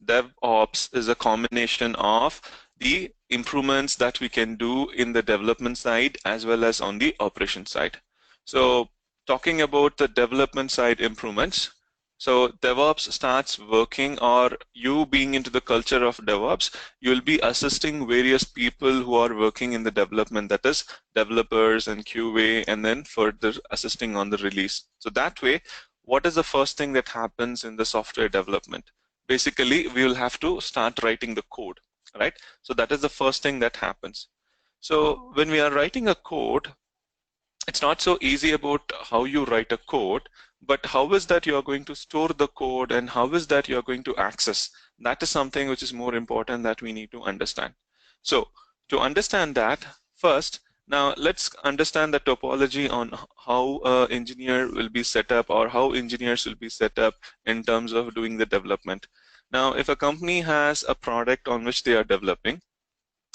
DevOps is a combination of the improvements that we can do in the development side as well as on the operation side. So talking about the development side improvements, so DevOps starts working, or you being into the culture of DevOps, you'll be assisting various people who are working in the development, that is developers and QA, and then further assisting on the release. So that way, what is the first thing that happens in the software development? Basically, we will have to start writing the code, right? So that is the first thing that happens. So when we are writing a code, it's not so easy about how you write a code, but how is that you are going to store the code and how is that you are going to access? That is something which is more important that we need to understand. So to understand that, first, now let's understand the topology on how an engineer will be set up, or how engineers will be set up in terms of doing the development. Now, if a company has a product on which they are developing,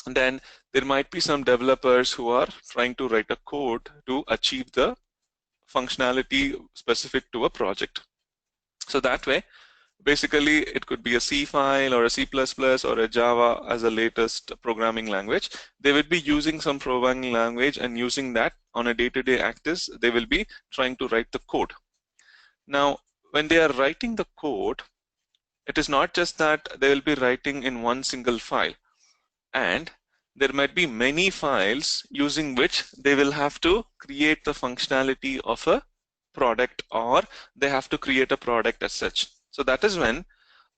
then there might be some developers who are trying to write a code to achieve the functionality specific to a project. So that way, basically, it could be a C file or a C++ or a Java as a latest programming language. They will be using some programming language, and using that on a day-to-day activities, they will be trying to write the code. Now, when they are writing the code, it is not just that they will be writing in one single file, and there might be many files using which they will have to create the functionality of a product, or they have to create a product as such. So that is when,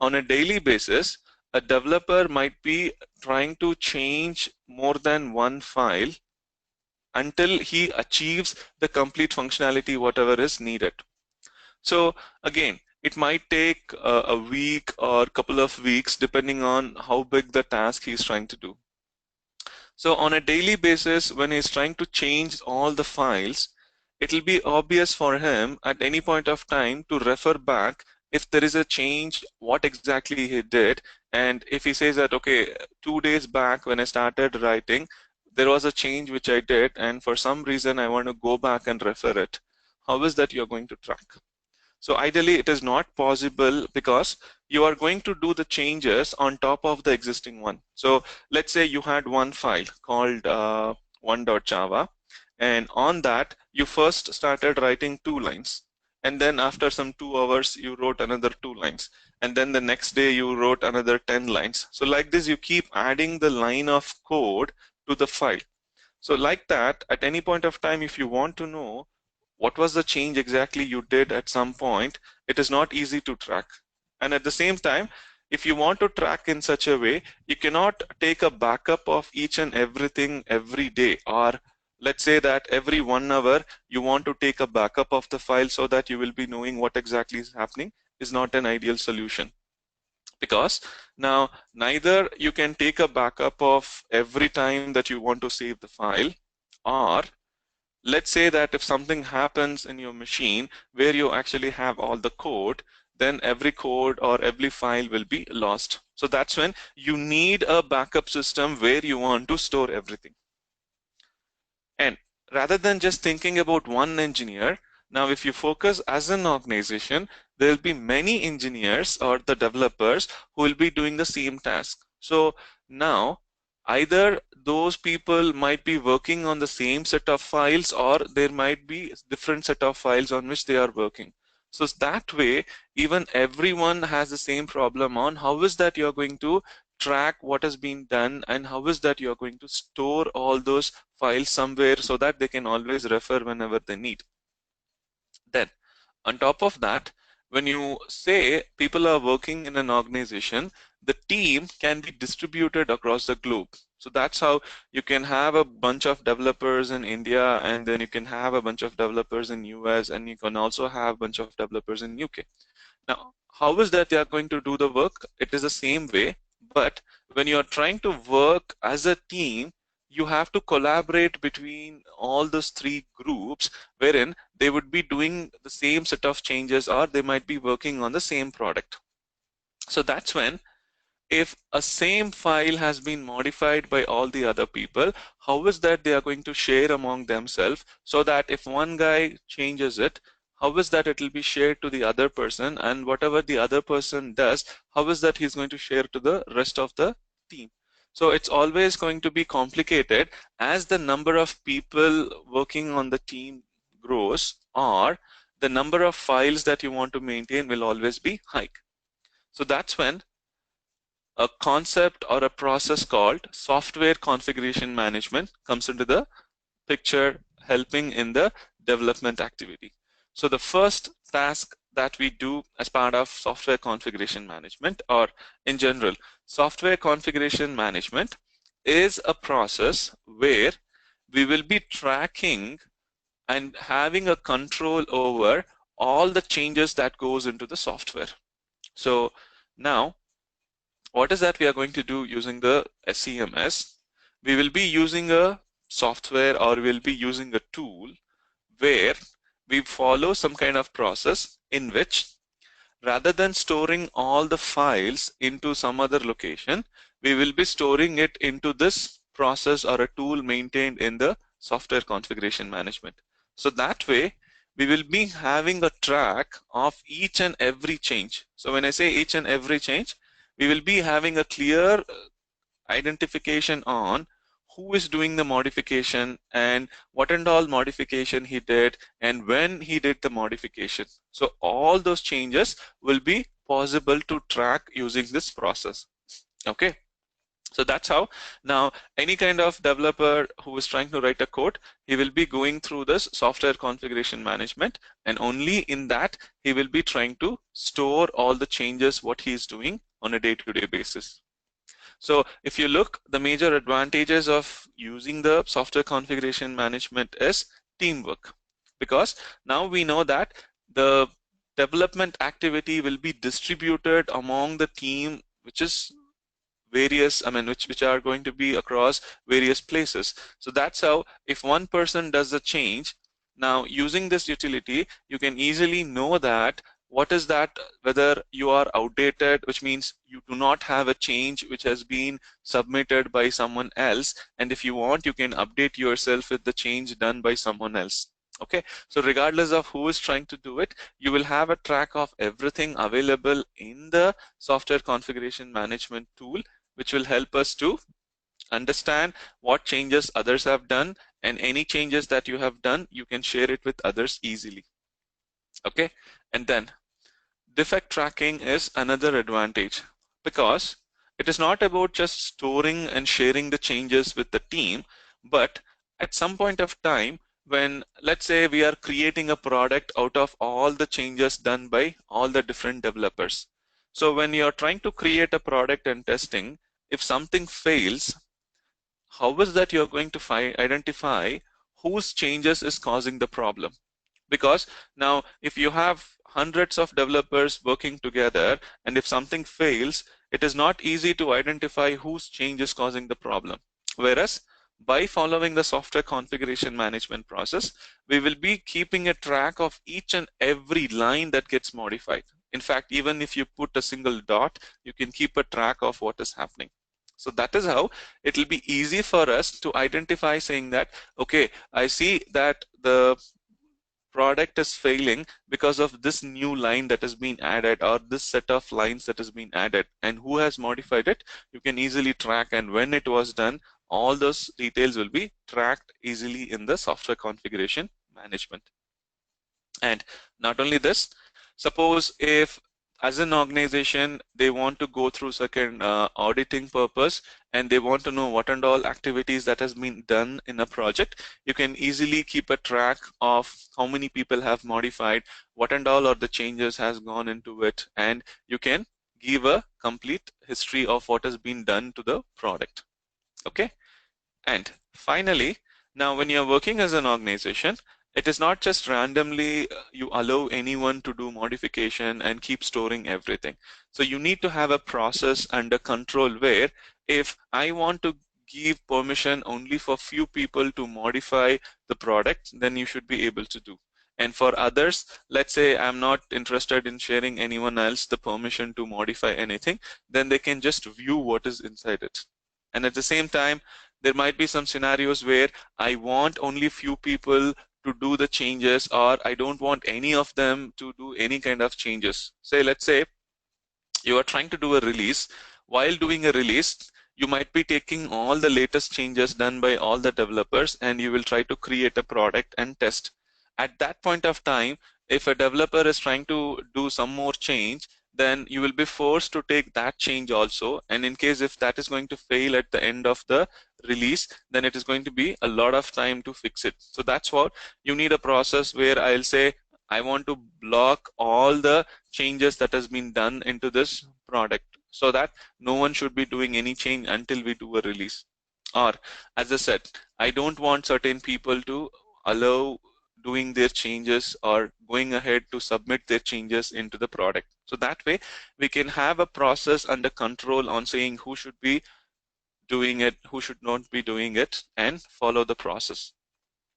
on a daily basis, a developer might be trying to change more than one file until he achieves the complete functionality, whatever is needed. So again, it might take a week or a couple of weeks depending on how big the task he's trying to do. So on a daily basis, when he's trying to change all the files, it will be obvious for him at any point of time to refer back if there is a change, what exactly he did. And if he says that, okay, 2 days back when I started writing, there was a change which I did, and for some reason I want to go back and refer it, how is that you're going to track? So ideally, it is not possible, because you are going to do the changes on top of the existing one. So let's say you had one file called 1.java, and on that you first started writing 2 lines, and then after some 2 hours you wrote another 2 lines, and then the next day you wrote another 10 lines. So like this, you keep adding the line of code to the file. So like that, at any point of time, if you want to know what was the change exactly you did at some point, it is not easy to track. And at the same time, if you want to track in such a way, you cannot take a backup of each and everything every day, or let's say that every 1 hour you want to take a backup of the file so that you will be knowing what exactly is happening, is not an ideal solution. Because now neither you can take a backup of every time that you want to save the file, or let's say that if something happens in your machine where you actually have all the code, then every code or every file will be lost. So that's when you need a backup system where you want to store everything. And rather than just thinking about one engineer, now if you focus as an organization, there will be many engineers or the developers who will be doing the same task. So now either those people might be working on the same set of files, or there might be different set of files on which they are working. So that way, even everyone has the same problem on how is that you're going to track what has been done, and how is that you're going to store all those files somewhere so that they can always refer whenever they need. Then on top of that, when you say people are working in an organization, the team can be distributed across the globe. So that's how you can have a bunch of developers in India, and then you can have a bunch of developers in US, and you can also have a bunch of developers in UK. Now, how is that they are going to do the work? It is the same way, but when you are trying to work as a team, you have to collaborate between all those 3 groups, wherein they would be doing the same set of changes, or they might be working on the same product. So that's when, if a same file has been modified by all the other people, how is that they are going to share among themselves, so that if one guy changes it, how is that it will be shared to the other person, and whatever the other person does, how is that he's going to share to the rest of the team. So it's always going to be complicated as the number of people working on the team grows, or the number of files that you want to maintain will always be high. So that's when a concept or a process called software configuration management comes into the picture, helping in the development activity. So the first task that we do as part of software configuration management, or in general, software configuration management is a process where we will be tracking and having a control over all the changes that goes into the software. So now, what is that we are going to do using the SCMS? We will be using a software, or we'll be using a tool where we follow some kind of process in which, rather than storing all the files into some other location, we will be storing it into this process or a tool maintained in the software configuration management. So that way, we will be having a track of each and every change. So when I say each and every change, we will be having a clear identification on who is doing the modification and what and all modification he did and when he did the modification. So all those changes will be possible to track using this process. Okay. So that's how now any kind of developer who is trying to write a code, he will be going through this software configuration management, and only in that he will be trying to store all the changes what he is doing on a day-to-day basis. So if you look, the major advantages of using the software configuration management is teamwork, because now we know that the development activity will be distributed among the team, which is various, which are going to be across various places. So that's how, if one person does a change, now using this utility, you can easily know that what is that, whether you are outdated, which means you do not have a change which has been submitted by someone else, and if you want, you can update yourself with the change done by someone else. Okay, so regardless of who is trying to do it, you will have a track of everything available in the software configuration management tool, which will help us to understand what changes others have done, and any changes that you have done, you can share it with others easily. Okay, and then defect tracking is another advantage, because it is not about just storing and sharing the changes with the team, but at some point of time, when let's say we are creating a product out of all the changes done by all the different developers. So when you are trying to create a product and testing, if something fails, how is that you're going to identify whose changes is causing the problem? Because now if you have hundreds of developers working together, and if something fails, it is not easy to identify whose change is causing the problem. Whereas by following the software configuration management process, we will be keeping a track of each and every line that gets modified. In fact, even if you put a single dot, you can keep a track of what is happening. So that is how it will be easy for us to identify, saying that, okay, I see that the product is failing because of this new line that has been added, or this set of lines that has been added, and who has modified it. You can easily track, and when it was done, all those details will be tracked easily in the software configuration management. And not only this, suppose if as an organization they want to go through second auditing purpose, and they want to know what and all activities that has been done in a project, you can easily keep a track of how many people have modified, what and all are the changes has gone into it, and you can give a complete history of what has been done to the product. Okay. And finally, now when you're working as an organization, it is not just randomly you allow anyone to do modification and keep storing everything. So you need to have a process and a control where if I want to give permission only for few people to modify the product, then you should be able to do. And for others, let's say I'm not interested in sharing anyone else the permission to modify anything, then they can just view what is inside it. And at the same time, there might be some scenarios where I want only few people to do the changes, or I don't want any of them to do any kind of changes. Say, let's say you are trying to do a release. While doing a release, you might be taking all the latest changes done by all the developers and you will try to create a product and test. At that point of time, if a developer is trying to do some more change, then you will be forced to take that change also. And in case if that is going to fail at the end of the release, then it is going to be a lot of time to fix it. So that's what you need, a process where I'll say I want to block all the changes that has been done into this product, so that no one should be doing any change until we do a release. Or as I said, I don't want certain people to allow doing their changes or going ahead to submit their changes into the product. So that way we can have a process under control on saying who should be doing it, who should not be doing it, and follow the process.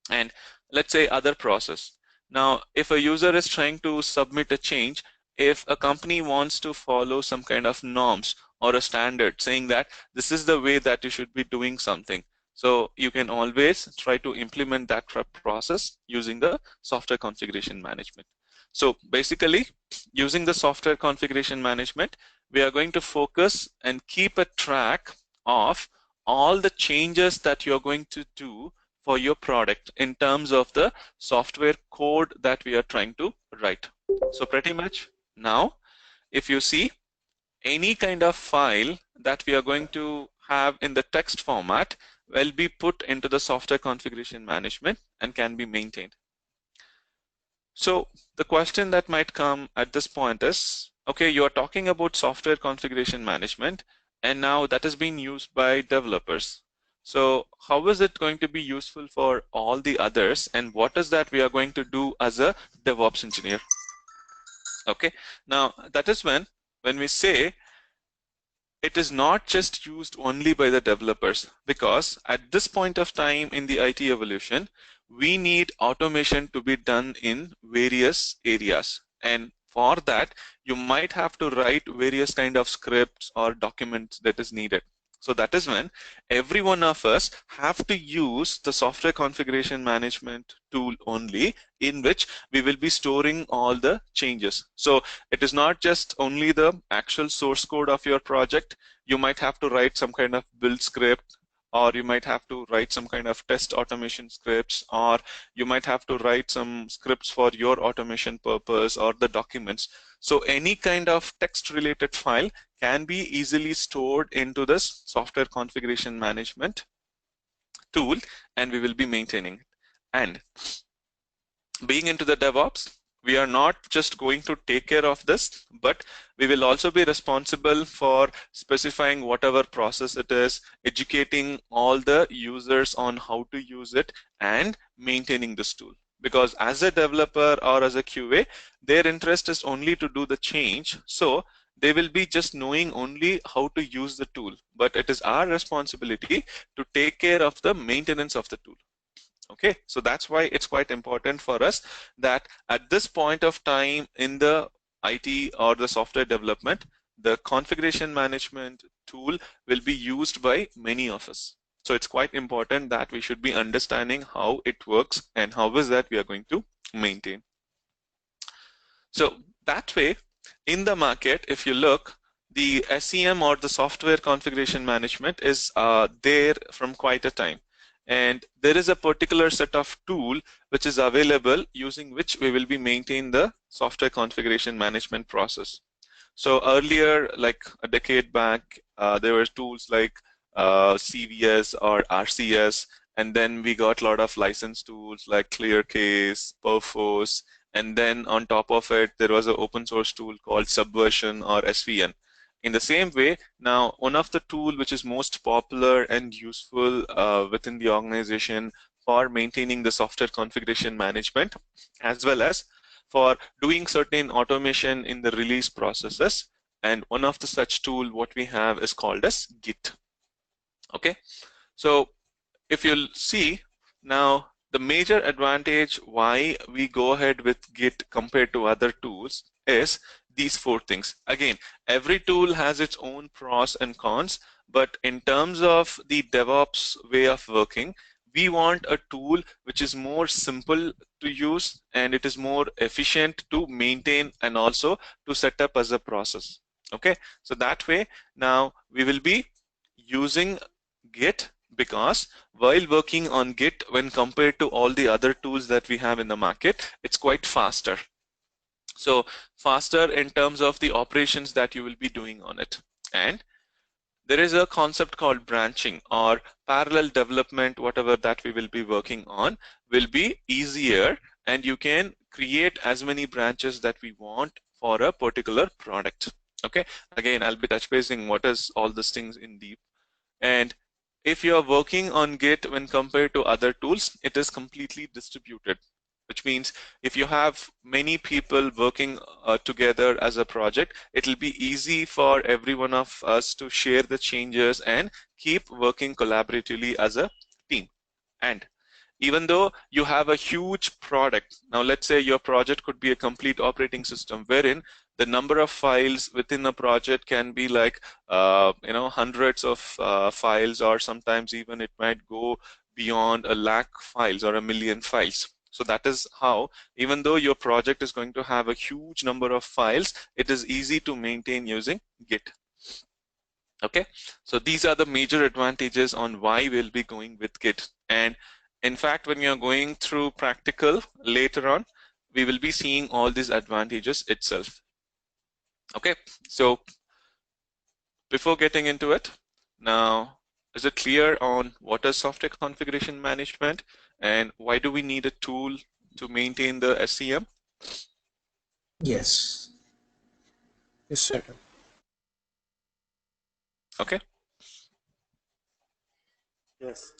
And let's say other process. Now, if a user is trying to submit a change, if a company wants to follow some kind of norms or a standard saying that this is the way that you should be doing something, so you can always try to implement that process using the software configuration management. So basically, using the software configuration management, we are going to focus and keep a track of all the changes that you're going to do for your product in terms of the software code that we are trying to write. So pretty much now, if you see any kind of file that we are going to have in the text format will be put into the software configuration management and can be maintained. So the question that might come at this point is, okay, you are talking about software configuration management, and now that is being used by developers. So how is it going to be useful for all the others, and what is that we are going to do as a DevOps engineer? Okay, now that is when we say it is not just used only by the developers, because at this point of time in the IT evolution, we need automation to be done in various areas. And for that, you might have to write various kind of scripts or documents that is needed. So that is when every one of us have to use the software configuration management tool only, in which we will be storing all the changes. So it is not just only the actual source code of your project. You might have to write some kind of build script, or you might have to write some kind of test automation scripts, or you might have to write some scripts for your automation purpose or the documents. So any kind of text related file can be easily stored into this software configuration management tool, and we will be maintaining it. And being into the DevOps, we are not just going to take care of this, but we will also be responsible for specifying whatever process it is, educating all the users on how to use it, and maintaining this tool. Because as a developer or as a QA, their interest is only to do the change. So they will be just knowing only how to use the tool, but it is our responsibility to take care of the maintenance of the tool. Okay, so that's why it's quite important for us that at this point of time in the IT or the software development, the configuration management tool will be used by many of us. So it's quite important that we should be understanding how it works and how is that we are going to maintain. So that way, in the market, if you look, the SCM or the software configuration management is there from quite a time. And there is a particular set of tool which is available using which we will be maintaining the software configuration management process. So earlier, like a decade back, there were tools like CVS or RCS, and then we got a lot of license tools like ClearCase, Perforce, and then on top of it, there was an open source tool called Subversion or SVN. In the same way, now one of the tool which is most popular and useful within the organization for maintaining the software configuration management, as well as for doing certain automation in the release processes. And one of the such tool what we have is called as Git. Okay, so if you'll see now, the major advantage why we go ahead with Git compared to other tools is these four things. Again, every tool has its own pros and cons, but in terms of the DevOps way of working, We want a tool which is more simple to use and it is more efficient to maintain and also to set up as a process. Okay, so that way now we will be using Git, because while working on Git, when compared to all the other tools that we have in the market, it's quite faster. So faster in terms of the operations that you will be doing on it. And there is a concept called branching or parallel development. Whatever that we will be working on will be easier, and you can create as many branches that we want for a particular product. Okay, again, I'll be touch basing what is all these things in deep. And if you are working on Git when compared to other tools, it is completely distributed, which means if you have many people working together as a project, it will be easy for every one of us to share the changes and keep working collaboratively as a team. And even though you have a huge product, now let's say your project could be a complete operating system wherein the number of files within a project can be like hundreds of files, or sometimes even it might go beyond 1 lakh files or 1 million files. So that is how, even though your project is going to have a huge number of files, it is easy to maintain using Git. Okay, so these are the major advantages on why we'll be going with Git. And in fact, when you're going through practical later on, we will be seeing all these advantages itself. Okay, so before getting into it, now, is it clear on what is software configuration management and why do we need a tool to maintain the SCM? Yes. Yes, sir. Okay. Yes.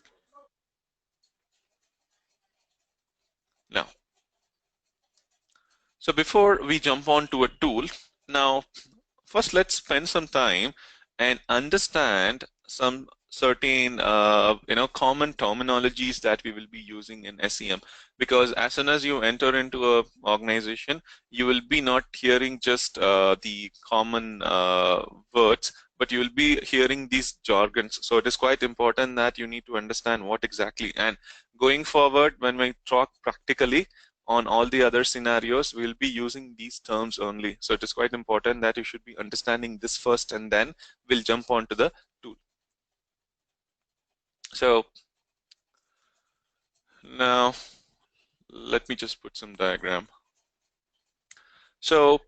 Now, so before we jump on to a tool, now first let's spend some time and understand some certain common terminologies that we will be using in SEM, because as soon as you enter into a organization, you will be not hearing just the common words, but you will be hearing these jargons. So it is quite important that you need to understand what exactly. And going forward, when we talk practically on all the other scenarios, we'll be using these terms only. So it is quite important that you should be understanding this first, and then we'll jump on to the tool. So now let me just put some diagram. So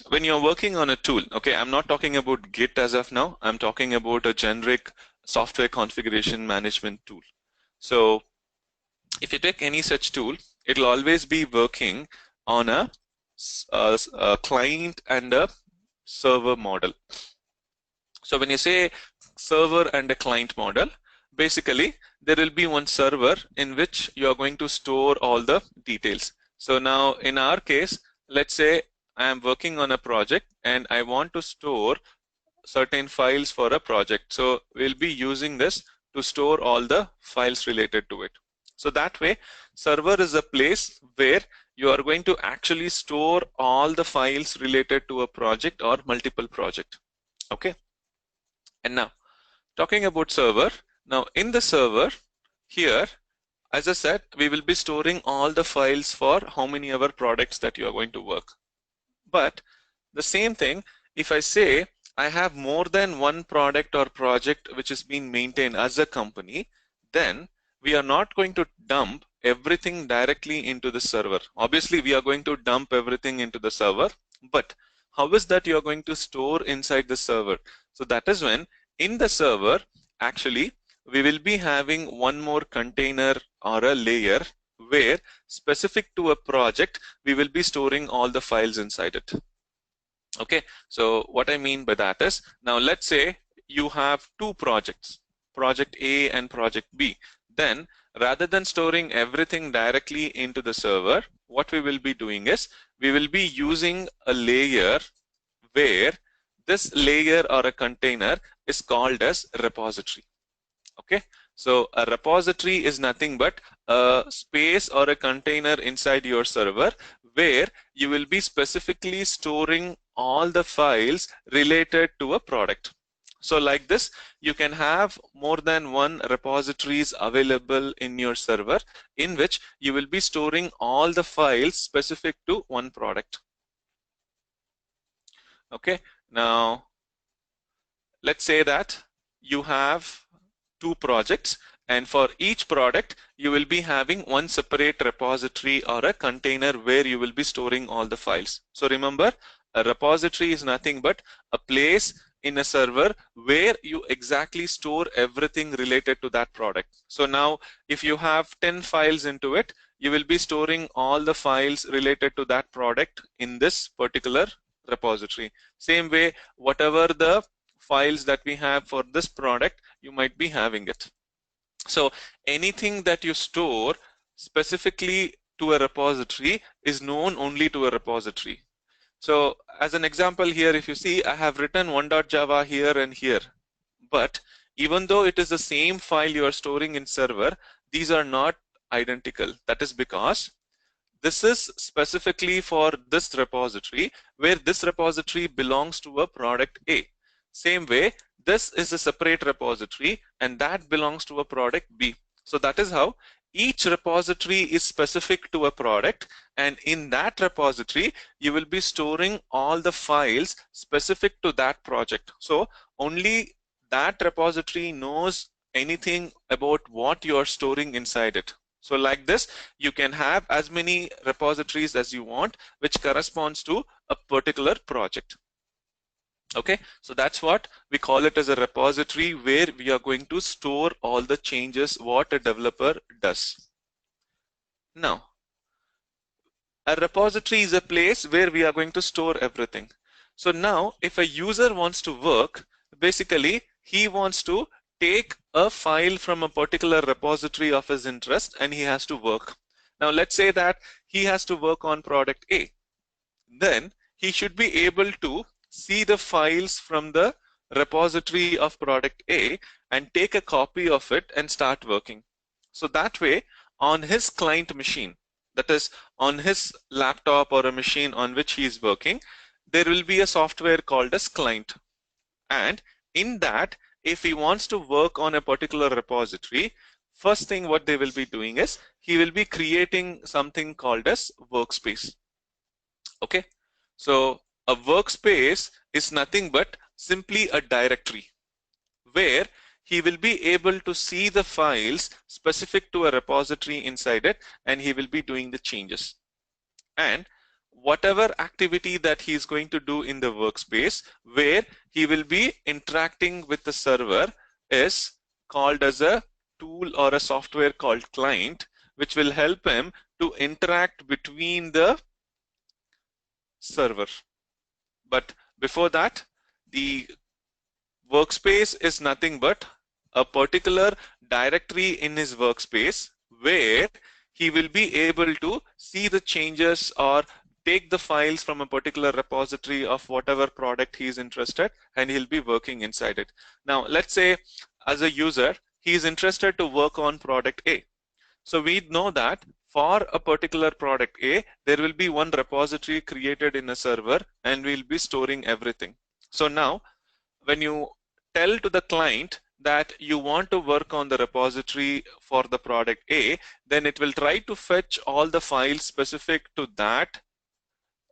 when you're working on a tool, okay, I'm not talking about Git as of now. I'm talking about a generic software configuration management tool. So if you take any such tool, it'll always be working on a client and a server model. So when you say server and a client model, basically there will be one server in which you are going to store all the details. So now in our case, let's say I am working on a project and I want to store certain files for a project. So we'll be using this to store all the files related to it. So that way, server is a place where you are going to actually store all the files related to a project or multiple project. Okay. And now talking about server, now in the server here, as I said, we will be storing all the files for how many ever products that you are going to work. But the same thing, if I say I have more than one product or project which is being maintained as a company, then we are not going to dump everything directly into the server. Obviously, we are going to dump everything into the server, but how is that you are going to store inside the server? So that is when in the server, actually, we will be having one more container or a layer where specific to a project, we will be storing all the files inside it. Okay, so what I mean by that is, now let's say you have two projects, project A and project B. Then rather than storing everything directly into the server, what we will be doing is we will be using a layer where this layer or a container is called as repository. Okay, so a repository is nothing but a space or a container inside your server where you will be specifically storing all the files related to a product. So like this, you can have more than one repositories available in your server in which you will be storing all the files specific to one product. Okay, now let's say that you have two projects, and for each product you will be having one separate repository or a container where you will be storing all the files. So remember, a repository is nothing but a place in a server where you exactly store everything related to that product. So now if you have 10 files into it, you will be storing all the files related to that product in this particular repository. Same way, whatever the files that we have for this product, you might be having it. So anything that you store specifically to a repository is known only to a repository. So as an example here, if you see, I have written 1.java here and here, but even though it is the same file you are storing in server, these are not identical. That is because this is specifically for this repository, where this repository belongs to a product A. Same way, this is a separate repository and that belongs to a product B. So that is how each repository is specific to a product, and in that repository you will be storing all the files specific to that project. So only that repository knows anything about what you are storing inside it. So like this, you can have as many repositories as you want, which corresponds to a particular project. Okay, so that's what we call it as a repository, where we are going to store all the changes what a developer does. Now, a repository is a place where we are going to store everything. So now if a user wants to work, basically he wants to take a file from a particular repository of his interest and he has to work. Now let's say that he has to work on product A. Then he should be able to see the files from the repository of product A and take a copy of it and start working. So that way, on his client machine, that is on his laptop or a machine on which he is working, there will be a software called as client. And in that, if he wants to work on a particular repository, first thing what they will be doing is he will be creating something called as workspace. Okay, so a workspace is nothing but simply a directory where he will be able to see the files specific to a repository inside it, and he will be doing the changes. And whatever activity that he is going to do in the workspace, where he will be interacting with the server, is called as a tool or a software called client, which will help him to interact between the server. But before that, the workspace is nothing but a particular directory in his workspace where he will be able to see the changes or take the files from a particular repository of whatever product he is interested, and he'll be working inside it. Now let's say as a user he is interested to work on product A. So we know that for a particular product A, there will be one repository created in a server and we'll be storing everything. So now when you tell to the client that you want to work on the repository for the product A, then it will try to fetch all the files specific to that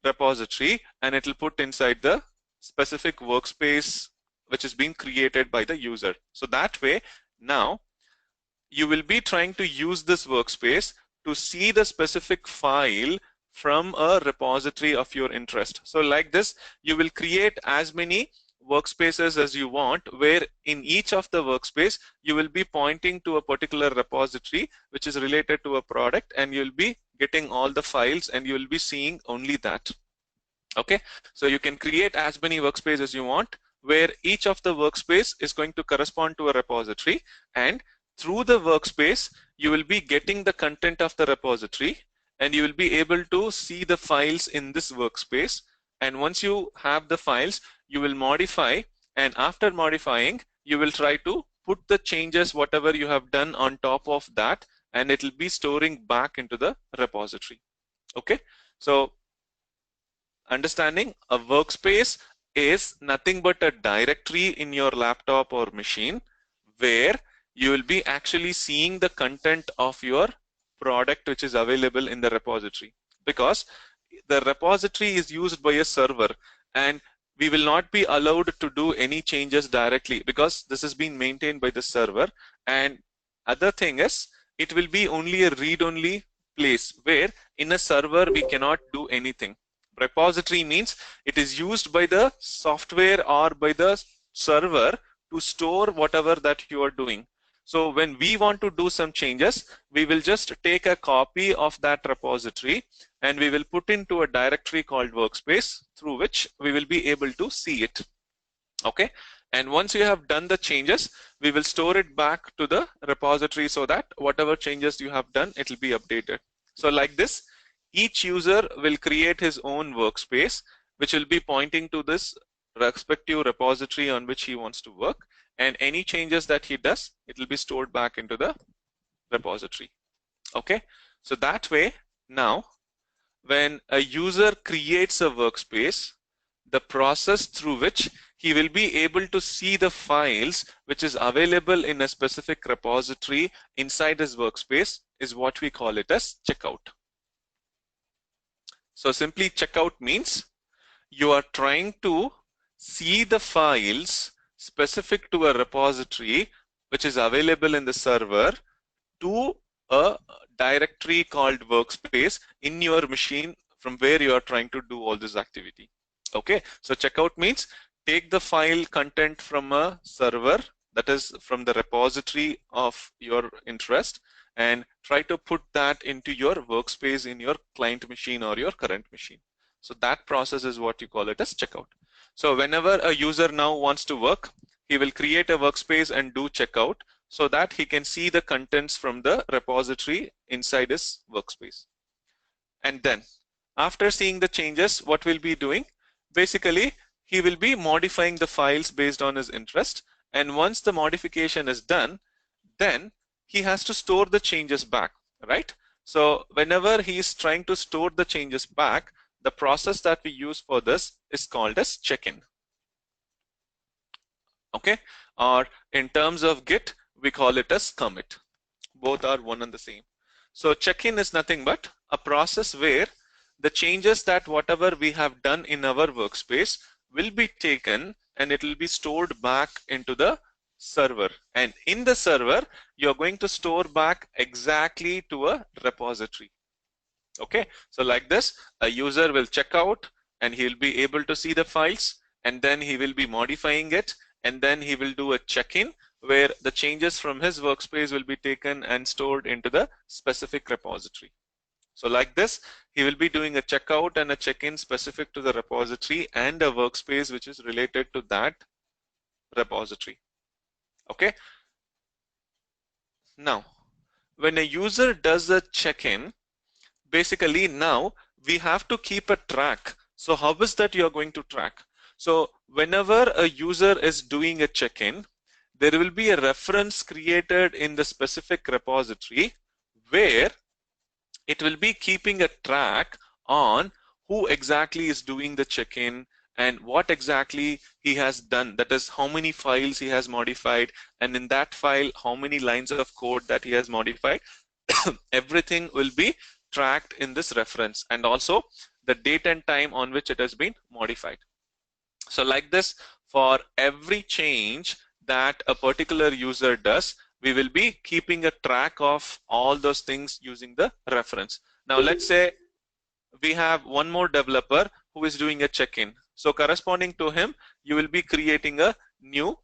repository and it will put inside the specific workspace which is being created by the user. So that way, now you will be trying to use this workspace to see the specific file from a repository of your interest. So like this, you will create as many workspaces as you want, where in each of the workspace you will be pointing to a particular repository which is related to a product, and you'll be getting all the files and you'll be seeing only that. Okay, so you can create as many workspaces as you want, where each of the workspace is going to correspond to a repository, and through the workspace you will be getting the content of the repository and you will be able to see the files in this workspace. And once you have the files, you will modify, and after modifying you will try to put the changes whatever you have done on top of that, and it will be storing back into the repository. Okay, so understanding a workspace is nothing but a directory in your laptop or machine where you will be actually seeing the content of your product which is available in the repository, because the repository is used by a server and we will not be allowed to do any changes directly because this is being maintained by the server. And other thing is, it will be only a read-only place where in a server we cannot do anything. Repository means it is used by the software or by the server to store whatever that you are doing. So when we want to do some changes, we will just take a copy of that repository and we will put into a directory called workspace through which we will be able to see it. Okay, and once you have done the changes, we will store it back to the repository so that whatever changes you have done, it will be updated. So like this, each user will create his own workspace which will be pointing to this respective repository on which he wants to work, and any changes that he does, it will be stored back into the repository. Okay, so that way now when a user creates a workspace, the process through which he will be able to see the files which is available in a specific repository inside his workspace is what we call it as checkout. So simply checkout means you are trying to see the files specific to a repository which is available in the server to a directory called workspace in your machine from where you are trying to do all this activity. Okay, so checkout means take the file content from a server, that is from the repository of your interest, and try to put that into your workspace in your client machine or your current machine. So that process is what you call it as checkout. So whenever a user now wants to work, he will create a workspace and do checkout so that he can see the contents from the repository inside his workspace. And then after seeing the changes, what we'll be doing, basically he will be modifying the files based on his interest, and once the modification is done, then he has to store the changes back, right? So whenever he is trying to store the changes back, the process that we use for this is called as check-in. Okay, or in terms of Git, we call it as commit. Both are one and the same. So check-in is nothing but a process where the changes that whatever we have done in our workspace will be taken and it will be stored back into the server. And in the server, you're going to store back exactly to a repository. Okay, so like this, a user will check out and he'll be able to see the files, and then he will be modifying it, and then he will do a check-in where the changes from his workspace will be taken and stored into the specific repository. So like this, he will be doing a checkout and a check-in specific to the repository and a workspace which is related to that repository. Okay. Now, when a user does a check-in, basically now we have to keep a track. So how is that you're going to track? So whenever a user is doing a check-in, there will be a reference created in the specific repository where it will be keeping a track on who exactly is doing the check-in and what exactly he has done. That is, how many files he has modified, and in that file, how many lines of code that he has modified. Everything will be tracked in this reference, and also the date and time on which it has been modified. So like this, for every change that a particular user does, we will be keeping a track of all those things using the reference. Now let's say we have one more developer who is doing a check-in. So corresponding to him, you will be creating a new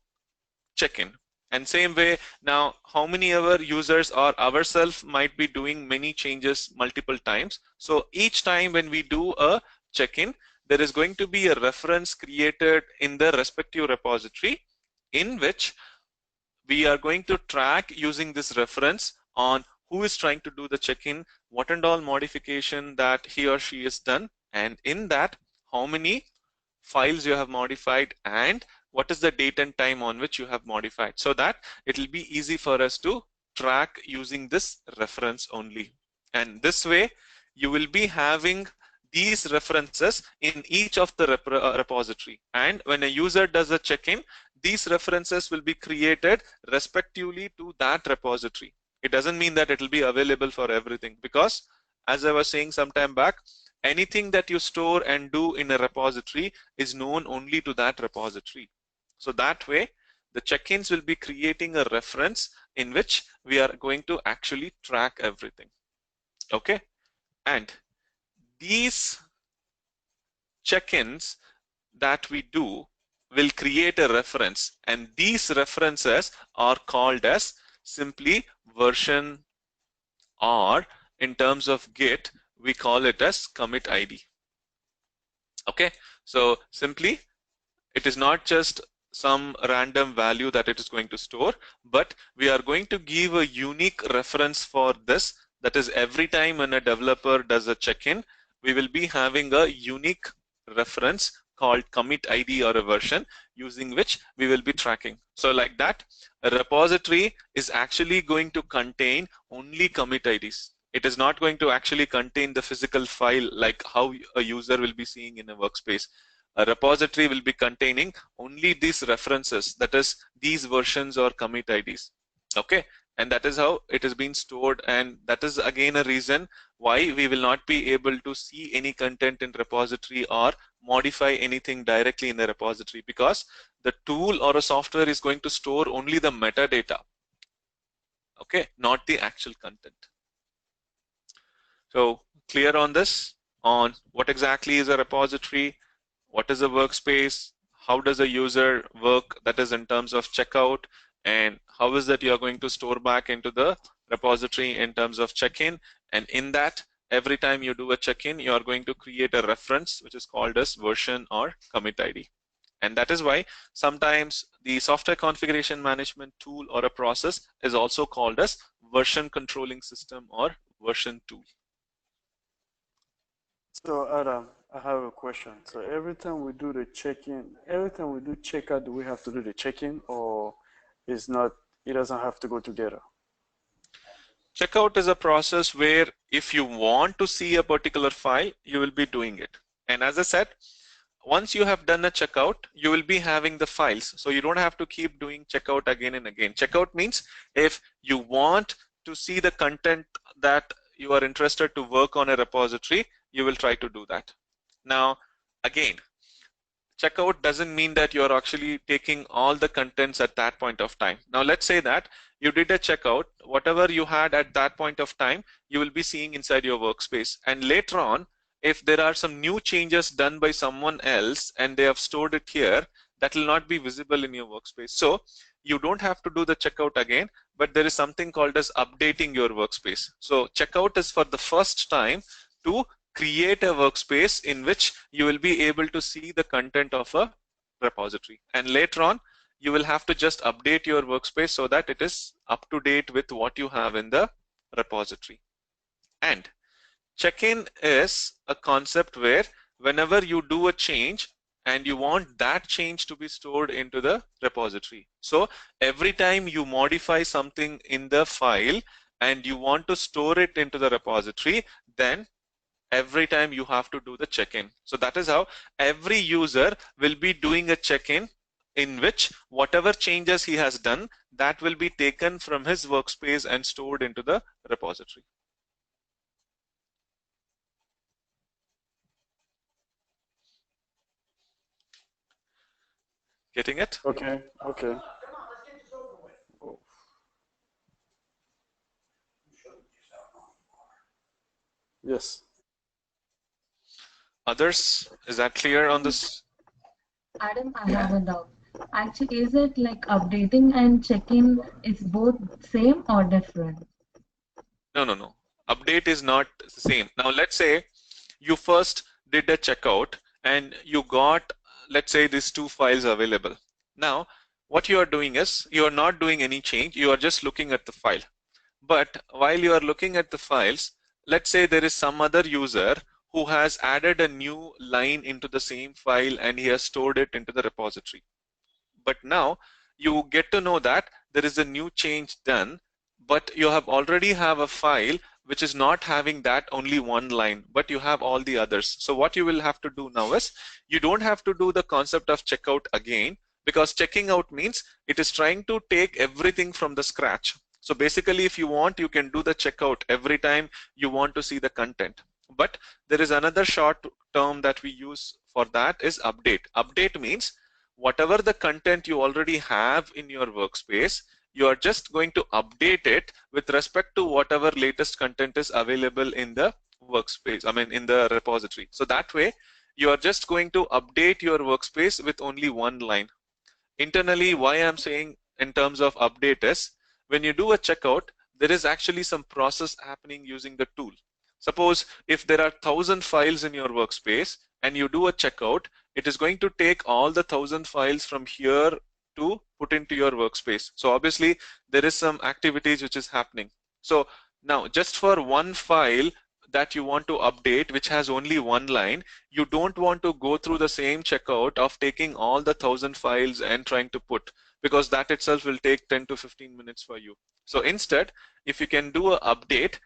check-in. And same way, now how many other users or ourselves might be doing many changes multiple times. So each time when we do a check-in, there is going to be a reference created in the respective repository in which we are going to track using this reference on who is trying to do the check-in, what and all modification that he or she has done, and in that how many files you have modified and what is the date and time on which you have modified, so that it will be easy for us to track using this reference only. And this way you will be having these references in each of the repository. And when a user does a check-in, these references will be created respectively to that repository. It doesn't mean that it will be available for everything, because as I was saying some time back, anything that you store and do in a repository is known only to that repository. So that way, the check-ins will be creating a reference in which we are going to actually track everything. Okay, and these check-ins that we do will create a reference, and these references are called as simply version, or in terms of Git, we call it as commit ID. Okay, so simply it is not just some random value that it is going to store, but we are going to give a unique reference for this. That is, every time when a developer does a check-in, we will be having a unique reference called commit ID or a version, using which we will be tracking. So like that, a repository is actually going to contain only commit IDs. It is not going to actually contain the physical file like how a user will be seeing in a workspace. A repository will be containing only these references, that is, these versions or commit IDs. Okay, and that is how it has been stored, and that is again a reason why we will not be able to see any content in repository or modify anything directly in the repository, because the tool or a software is going to store only the metadata, okay, not the actual content. So clear on this, on what exactly is a repository, what is a workspace, how does a user work, that is in terms of checkout, and how is that you're going to store back into the repository in terms of check-in. And in that, every time you do a check-in, you are going to create a reference which is called as version or commit ID. And that is why sometimes the software configuration management tool or a process is also called as version controlling system or version tool. So Adam, I have a question. So every time we do the check-in, every time we do checkout, do we have to do the check-in, or is not? It doesn't have to go together. Checkout is a process where if you want to see a particular file, you will be doing it. And as I said, once you have done a checkout, you will be having the files. So you don't have to keep doing checkout again and again. Checkout means if you want to see the content that you are interested to work on a repository, you will try to do that. Now, again, checkout doesn't mean that you're actually taking all the contents at that point of time. Now, let's say that you did a checkout, whatever you had at that point of time, you will be seeing inside your workspace. And later on, if there are some new changes done by someone else and they have stored it here, that will not be visible in your workspace. So you don't have to do the checkout again, but there is something called as updating your workspace. So checkout is for the first time to create a workspace in which you will be able to see the content of a repository. And later on, you will have to just update your workspace so that it is up to date with what you have in the repository. And check-in is a concept where whenever you do a change and you want that change to be stored into the repository. So every time you modify something in the file and you want to store it into the repository, then every time you have to do the check-in. So that is how every user will be doing a check-in in which whatever changes he has done, that will be taken from his workspace and stored into the repository. Getting it? Okay. Okay. Oh. Yes. Others, is that clear on this? Adam, I have a doubt. Actually, is it like updating and checking is both same or different? No. Update is not the same. Now let's say you first did a checkout and you got, let's say, these two files available. Now what you are doing is you are not doing any change, you are just looking at the file. But while you are looking at the files, let's say there is some other user who has added a new line into the same file and he has stored it into the repository. But now you get to know that there is a new change done, but you have already have a file which is not having that only one line, but you have all the others. So what you will have to do now is, you don't have to do the concept of checkout again, because checking out means it is trying to take everything from the scratch. So basically, if you want, you can do the checkout every time you want to see the content. But there is another short term that we use for that is update. Update means whatever the content you already have in your workspace, you are just going to update it with respect to whatever latest content is available in the workspace, I mean in the repository. So that way you are just going to update your workspace with only one line. Internally, why I'm saying in terms of update is, when you do a checkout, there is actually some process happening using the tool. Suppose if there are 1,000 files in your workspace and you do a checkout, it is going to take all the 1,000 files from here to put into your workspace. So obviously there is some activities which is happening. So now just for one file that you want to update, which has only one line, you don't want to go through the same checkout of taking all the 1,000 files and trying to put, because that itself will take 10 to 15 minutes for you. So instead, if you can do an update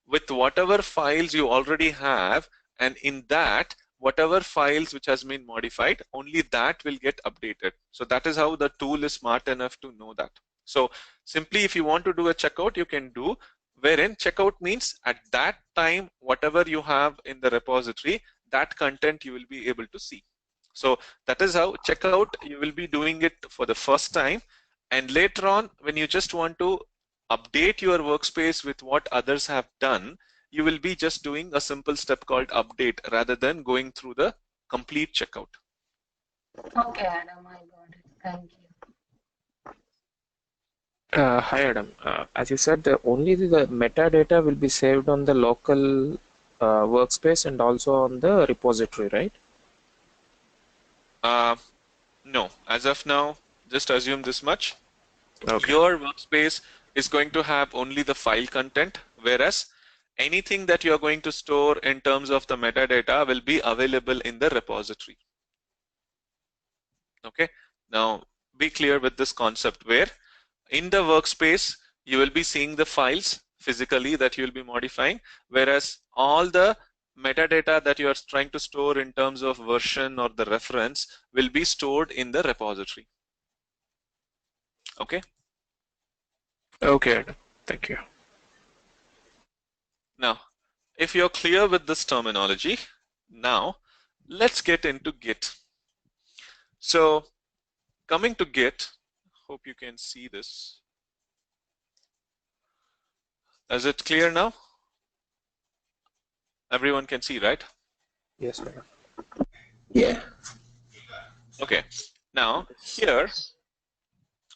with whatever files you already have, and in that, whatever files which has been modified, only that will get updated. So that is how the tool is smart enough to know that. So simply, if you want to do a checkout, you can do, wherein checkout means at that time, whatever you have in the repository, that content you will be able to see. So that is how checkout, you will be doing it for the first time. And later on, when you just want to update your workspace with what others have done, you will be just doing a simple step called update rather than going through the complete checkout. Okay, Adam, I got it. Thank you. Hi Adam, as you said, only the metadata will be saved on the local workspace and also on the repository, right? No, as of now, just assume this much. Okay. Your workspace is going to have only the file content, whereas anything that you're going to store in terms of the metadata will be available in the repository. Okay, now be clear with this concept, where in the workspace you will be seeing the files physically that you will be modifying, whereas all the metadata that you are trying to store in terms of version or the reference will be stored in the repository. Okay. Okay, Adam. Thank you. Now, if you're clear with this terminology, now let's get into Git. So coming to Git, hope you can see this. Is it clear now? Everyone can see, right? Yes, Adam. Yeah. Okay. Now here,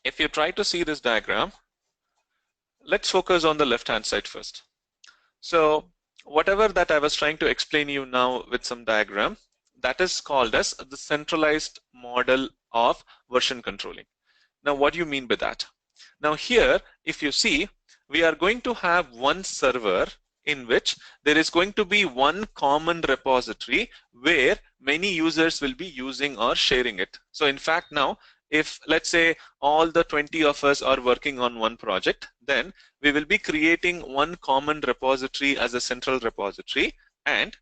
if you try to see this diagram, let's focus on the left-hand side first. So whatever that I was trying to explain you now with some diagram, that is called as the centralized model of version controlling. Now, what do you mean by that? Now here, if you see, we are going to have one server in which there is going to be one common repository where many users will be using or sharing it. So in fact, now, if let's say all the 20 of us are working on one project, then we will be creating one common repository as a central repository, and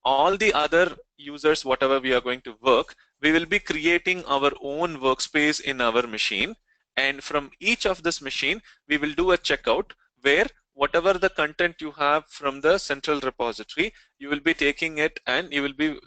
all the other users, whatever we are going to work, we will be creating our own workspace in our machine. And from each of this machine, we will do a checkout where whatever the content you have from the central repository, you will be taking it and you will be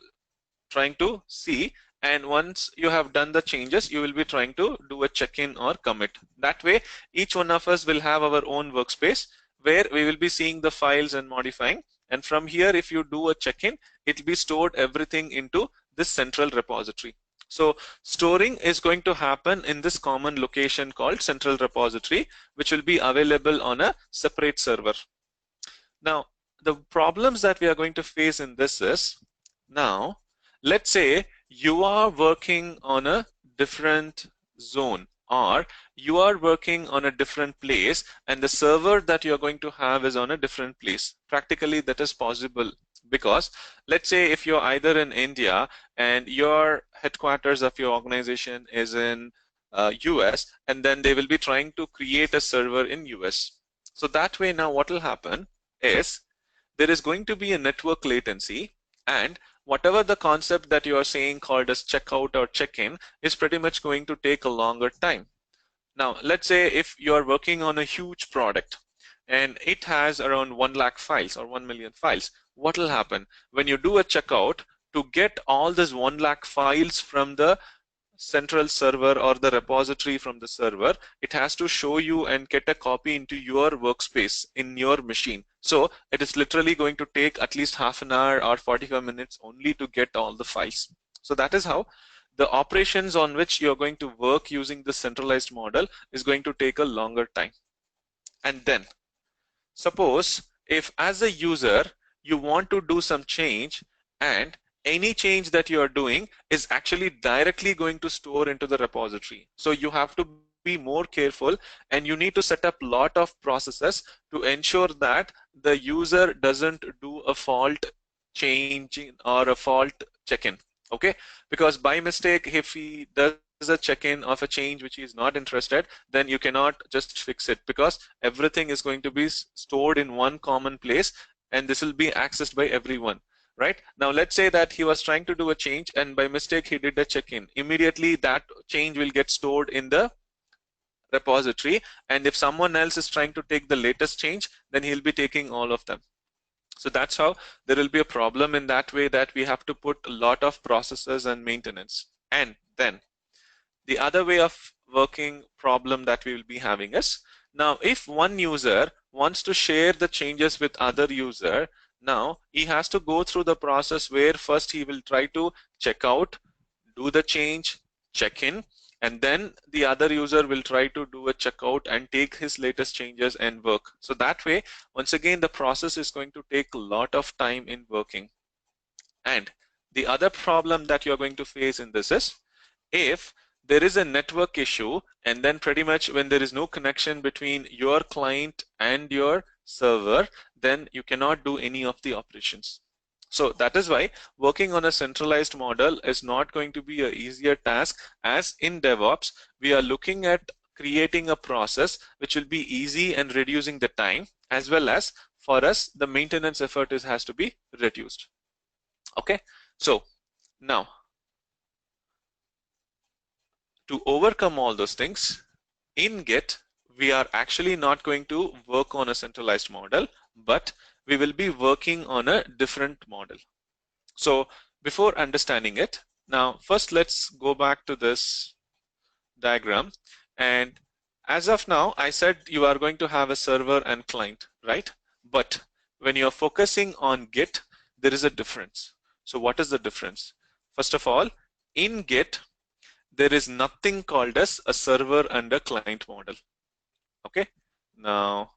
trying to see. And once you have done the changes, you will be trying to do a check-in or commit. That way, each one of us will have our own workspace where we will be seeing the files and modifying. And from here, if you do a check-in, it will be stored everything into this central repository. So storing is going to happen in this common location called central repository, which will be available on a separate server. Now, the problems that we are going to face in this is, now, let's say you are working on a different zone, or you are working on a different place, and the server that you're going to have is on a different place. Practically, that is possible because let's say if you're either in India and your headquarters of your organization is in US, and then they will be trying to create a server in US. So that way, now what will happen? is there is going to be a network latency, and whatever the concept that you are saying called as checkout or check-in is pretty much going to take a longer time. Now, let's say if you are working on a huge product and it has around 1 lakh files or 1 million files, what will happen when you do a checkout to get all this 1 lakh files from the central server or the repository from the server? It has to show you and get a copy into your workspace in your machine. So it is literally going to take at least half an hour or 45 minutes only to get all the files. So that is how the operations on which you're going to work using the centralized model is going to take a longer time. And then suppose if as a user you want to do some change, and any change that you are doing is actually directly going to store into the repository. So you have to be more careful, and you need to set up a lot of processes to ensure that the user doesn't do a fault changing or a fault check-in. Okay, because by mistake if he does a check-in of a change which he is not interested, then you cannot just fix it, because everything is going to be stored in one common place and this will be accessed by everyone. Right now, let's say that he was trying to do a change and by mistake he did a check-in. Immediately that change will get stored in the repository, and if someone else is trying to take the latest change, then he'll be taking all of them. So that's how there will be a problem in that way, that we have to put a lot of processes and maintenance. And then the other way of working problem that we will be having is, now if one user wants to share the changes with other user, now he has to go through the process where first he will try to check out, do the change, check in, and then the other user will try to do a checkout and take his latest changes and work. So that way, once again, the process is going to take a lot of time in working. And the other problem that you're going to face in this is, if there is a network issue and then pretty much when there is no connection between your client and your server, then you cannot do any of the operations. So that is why working on a centralized model is not going to be an easier task, as in DevOps we are looking at creating a process which will be easy and reducing the time, as well as for us the maintenance effort has to be reduced. Okay, so now to overcome all those things, in Git we are actually not going to work on a centralized model, but we will be working on a different model. So before understanding it, now first let's go back to this diagram. And as of now, I said you are going to have a server and client, right? But when you're focusing on Git, there is a difference. So what is the difference? First of all, in Git, there is nothing called as a server and a client model. Okay, now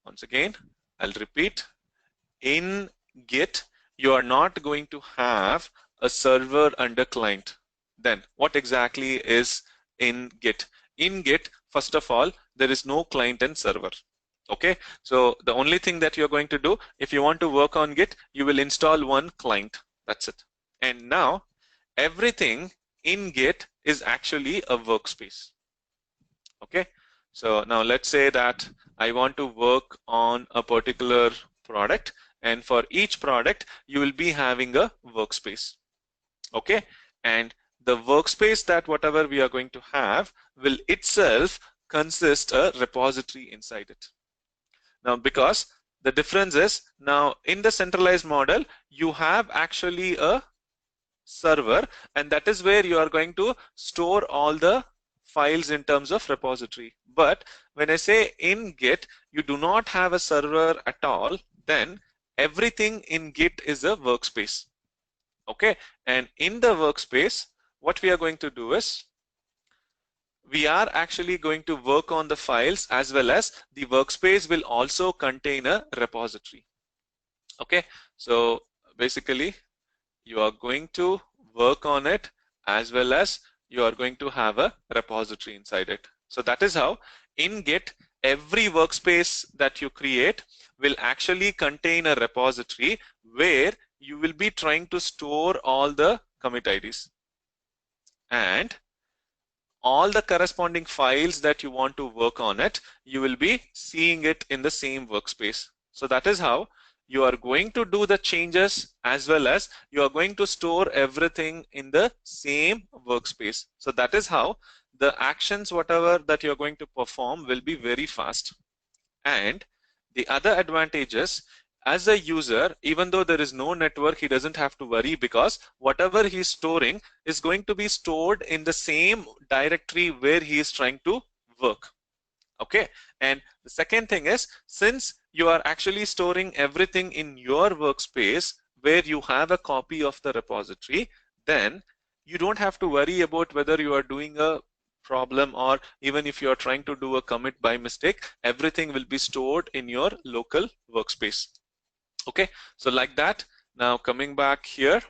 once again, I'll repeat. In Git, you are not going to have a server and a client. Then what exactly is in Git? In Git, first of all, there is no client and server. Okay, so the only thing that you're going to do, if you want to work on Git, you will install one client. That's it. And now everything in Git is actually a workspace. Okay, so now let's say that I want to work on a particular product, and for each product you will be having a workspace. Okay, and the workspace, that whatever we are going to have, will itself consist a repository inside it. Now because the difference is, now in the centralized model you have actually a server, and that is where you are going to store all the files in terms of repository. But when I say in Git you do not have a server at all, then everything in Git is a workspace. Okay, and in the workspace what we are going to do is, we are actually going to work on the files, as well as the workspace will also contain a repository. Okay, so basically you are going to work on it, as well as you are going to have a repository inside it. So that is how in Git every workspace that you create will actually contain a repository where you will be trying to store all the commit IDs. And all the corresponding files that you want to work on it, you will be seeing it in the same workspace. So that is how you are going to do the changes, as well as you are going to store everything in the same workspace. So that is how the actions, whatever that you're going to perform, will be very fast. And the other advantage is, as a user, even though there is no network, he doesn't have to worry, because whatever he's storing is going to be stored in the same directory where he is trying to work. Okay. And the second thing is, since you are actually storing everything in your workspace where you have a copy of the repository, then you don't have to worry about whether you are doing a problem, or even if you are trying to do a commit by mistake, everything will be stored in your local workspace. Okay, so like that. Now coming back here,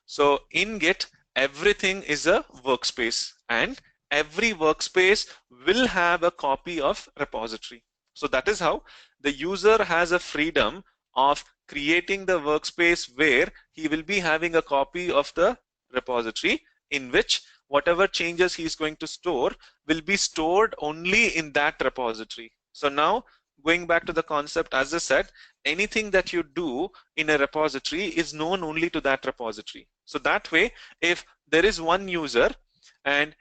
so in Git, everything is a workspace, and every workspace will have a copy of repository. So that is how the user has a freedom of creating the workspace where he will be having a copy of the repository, in which whatever changes he is going to store will be stored only in that repository. So now, going back to the concept, as I said, anything that you do in a repository is known only to that repository. So that way, if there is one user, and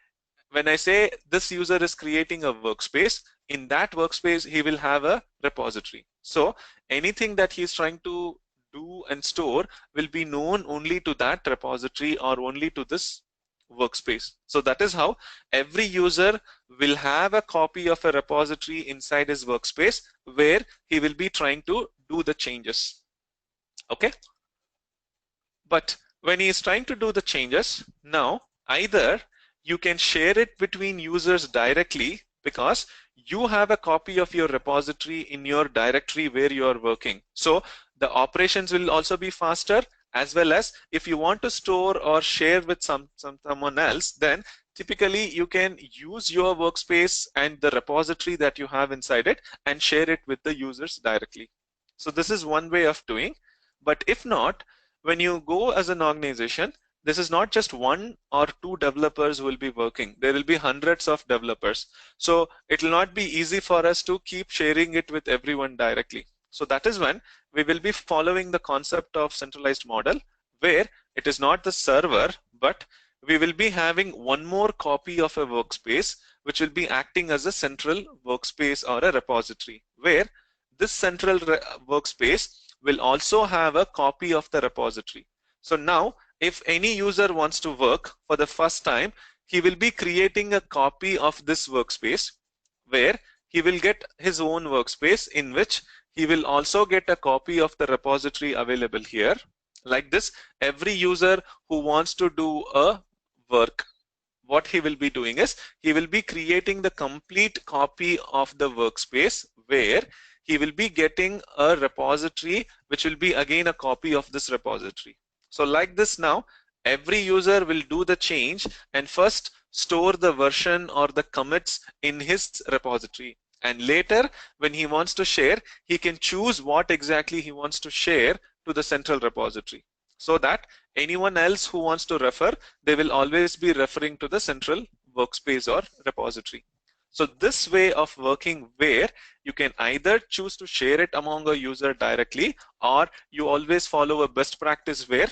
when I say this user is creating a workspace, in that workspace he will have a repository. So anything that he's trying to do and store will be known only to that repository, or only to this workspace. So that is how every user will have a copy of a repository inside his workspace where he will be trying to do the changes. Okay. But when he is trying to do the changes, now either you can share it between users directly, because you have a copy of your repository in your directory where you are working. So the operations will also be faster, as well as if you want to store or share with someone else, then typically you can use your workspace and the repository that you have inside it and share it with the users directly. So this is one way of doing. But if not, when you go as an organization, this is not just one or two developers who will be working. There will be hundreds of developers. So it will not be easy for us to keep sharing it with everyone directly. So that is when we will be following the concept of centralized model, where it is not the server, but we will be having one more copy of a workspace, which will be acting as a central workspace or a repository, where this central workspace will also have a copy of the repository. So now, if any user wants to work for the first time, he will be creating a copy of this workspace, where he will get his own workspace, in which he will also get a copy of the repository available here. Like this, every user who wants to do a work, what he will be doing is, he will be creating the complete copy of the workspace, where he will be getting a repository, which will be again a copy of this repository. So like this, now every user will do the change and first store the version or the commits in his repository. And later, when he wants to share, he can choose what exactly he wants to share to the central repository, so that anyone else who wants to refer, they will always be referring to the central workspace or repository. So this way of working, where you can either choose to share it among a user directly, or you always follow a best practice where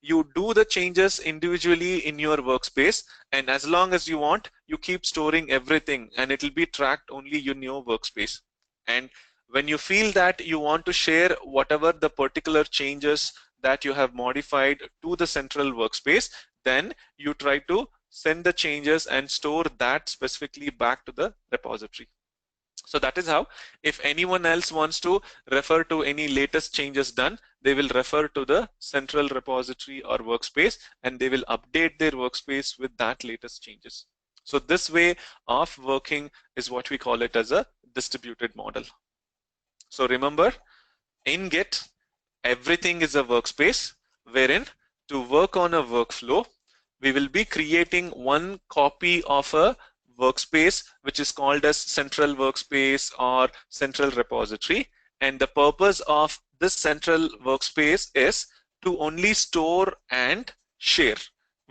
you do the changes individually in your workspace, and as long as you want, you keep storing everything and it will be tracked only in your workspace. And when you feel that you want to share whatever the particular changes that you have modified to the central workspace, then you try to send the changes and store that specifically back to the repository. So that is how, if anyone else wants to refer to any latest changes done, they will refer to the central repository or workspace, and they will update their workspace with that latest changes. So this way of working is what we call it as a distributed model. So remember, in Git, everything is a workspace, wherein to work on a workflow, we will be creating one copy of a workspace, which is called as central workspace or central repository. And the purpose of this central workspace is to only store and share.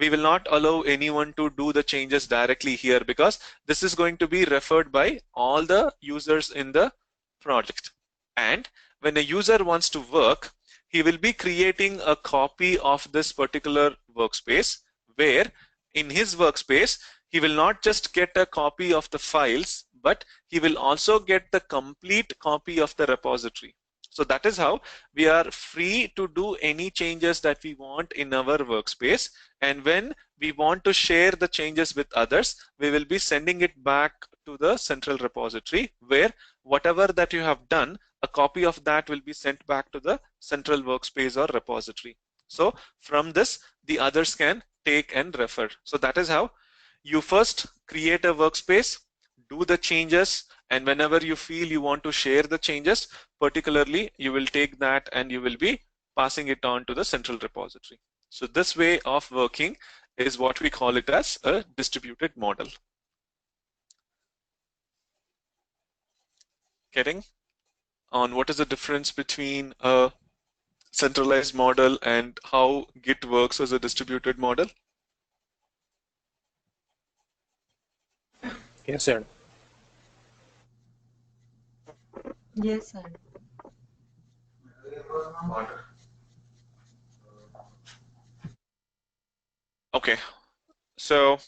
we will not allow anyone to do the changes directly here, because this is going to be referred by all the users in the project. And when a user wants to work, he will be creating a copy of this particular workspace, where in his workspace, he will not just get a copy of the files, but he will also get the complete copy of the repository. So that is how we are free to do any changes that we want in our workspace. And when we want to share the changes with others, we will be sending it back to the central repository, where whatever that you have done, a copy of that will be sent back to the central workspace or repository. So from this, the others can take and refer. So that is how you first create a workspace, do the changes, and whenever you feel you want to share the changes, particularly, you will take that and you will be passing it on to the central repository. So this way of working is what we call it as a distributed model. Getting on what is the difference between a centralized model and how Git works as a distributed model? Yes, sir. Yes, sir. Okay, so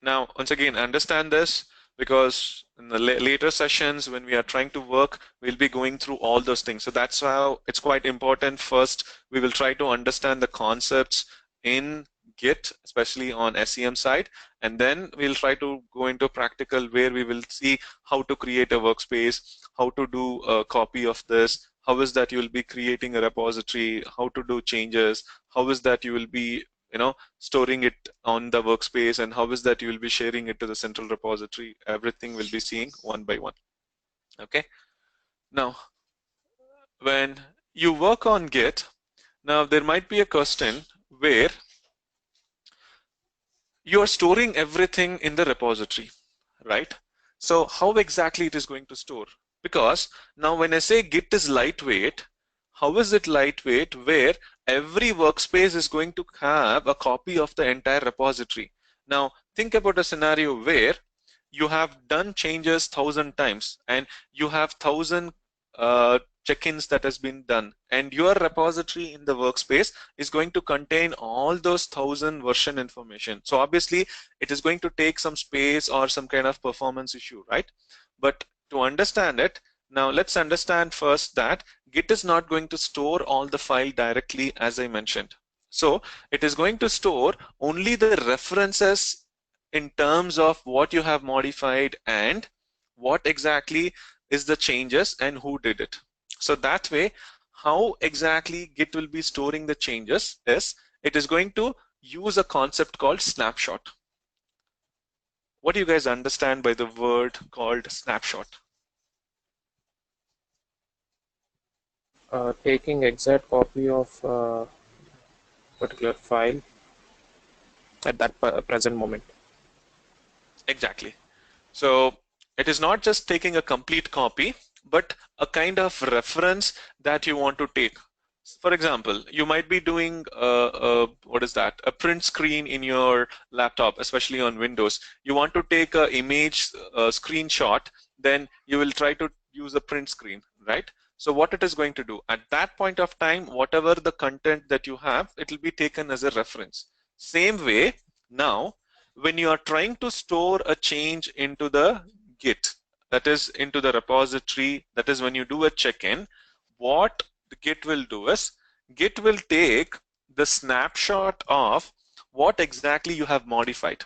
now once again understand this, because in the later sessions when we are trying to work, we'll be going through all those things. So that's how it's quite important. First, we will try to understand the concepts in Git, especially on SEM side, and then we'll try to go into practical, where we will see how to create a workspace, how to do a copy of this, how is that you will be creating a repository, how to do changes, how is that you will be storing it on the workspace, and how is that you will be sharing it to the central repository. Everything will be seeing one by one. Okay. Now, when you work on Git, now there might be a question where you are storing everything in the repository, right? So how exactly it is going to store? Because now when I say Git is lightweight, how is it lightweight where every workspace is going to have a copy of the entire repository? Now think about a scenario where you have done changes 1,000 times and you have 1,000 check-ins that has been done, and your repository in the workspace is going to contain all those 1,000 version information. So obviously it is going to take some space or some kind of performance issue, right? But to understand it, now let's understand first that Git is not going to store all the file directly, as I mentioned. So it is going to store only the references in terms of what you have modified and what exactly is the changes and who did it. So that way, how exactly Git will be storing the changes is it is going to use a concept called snapshot. What do you guys understand by the word called snapshot? Taking exact copy of particular file at that present moment. Exactly. So it is not just taking a complete copy, but a kind of reference that you want to take. For example, you might be doing what is that? A print screen in your laptop, especially on Windows. You want to take an image screenshot, then you will try to use a print screen, right? So what it is going to do at that point of time, whatever the content that you have, it will be taken as a reference. Same way, now when you are trying to store a change into the Git, that is into the repository, that is when you do a check-in, what the Git will do is Git will take the snapshot of what exactly you have modified.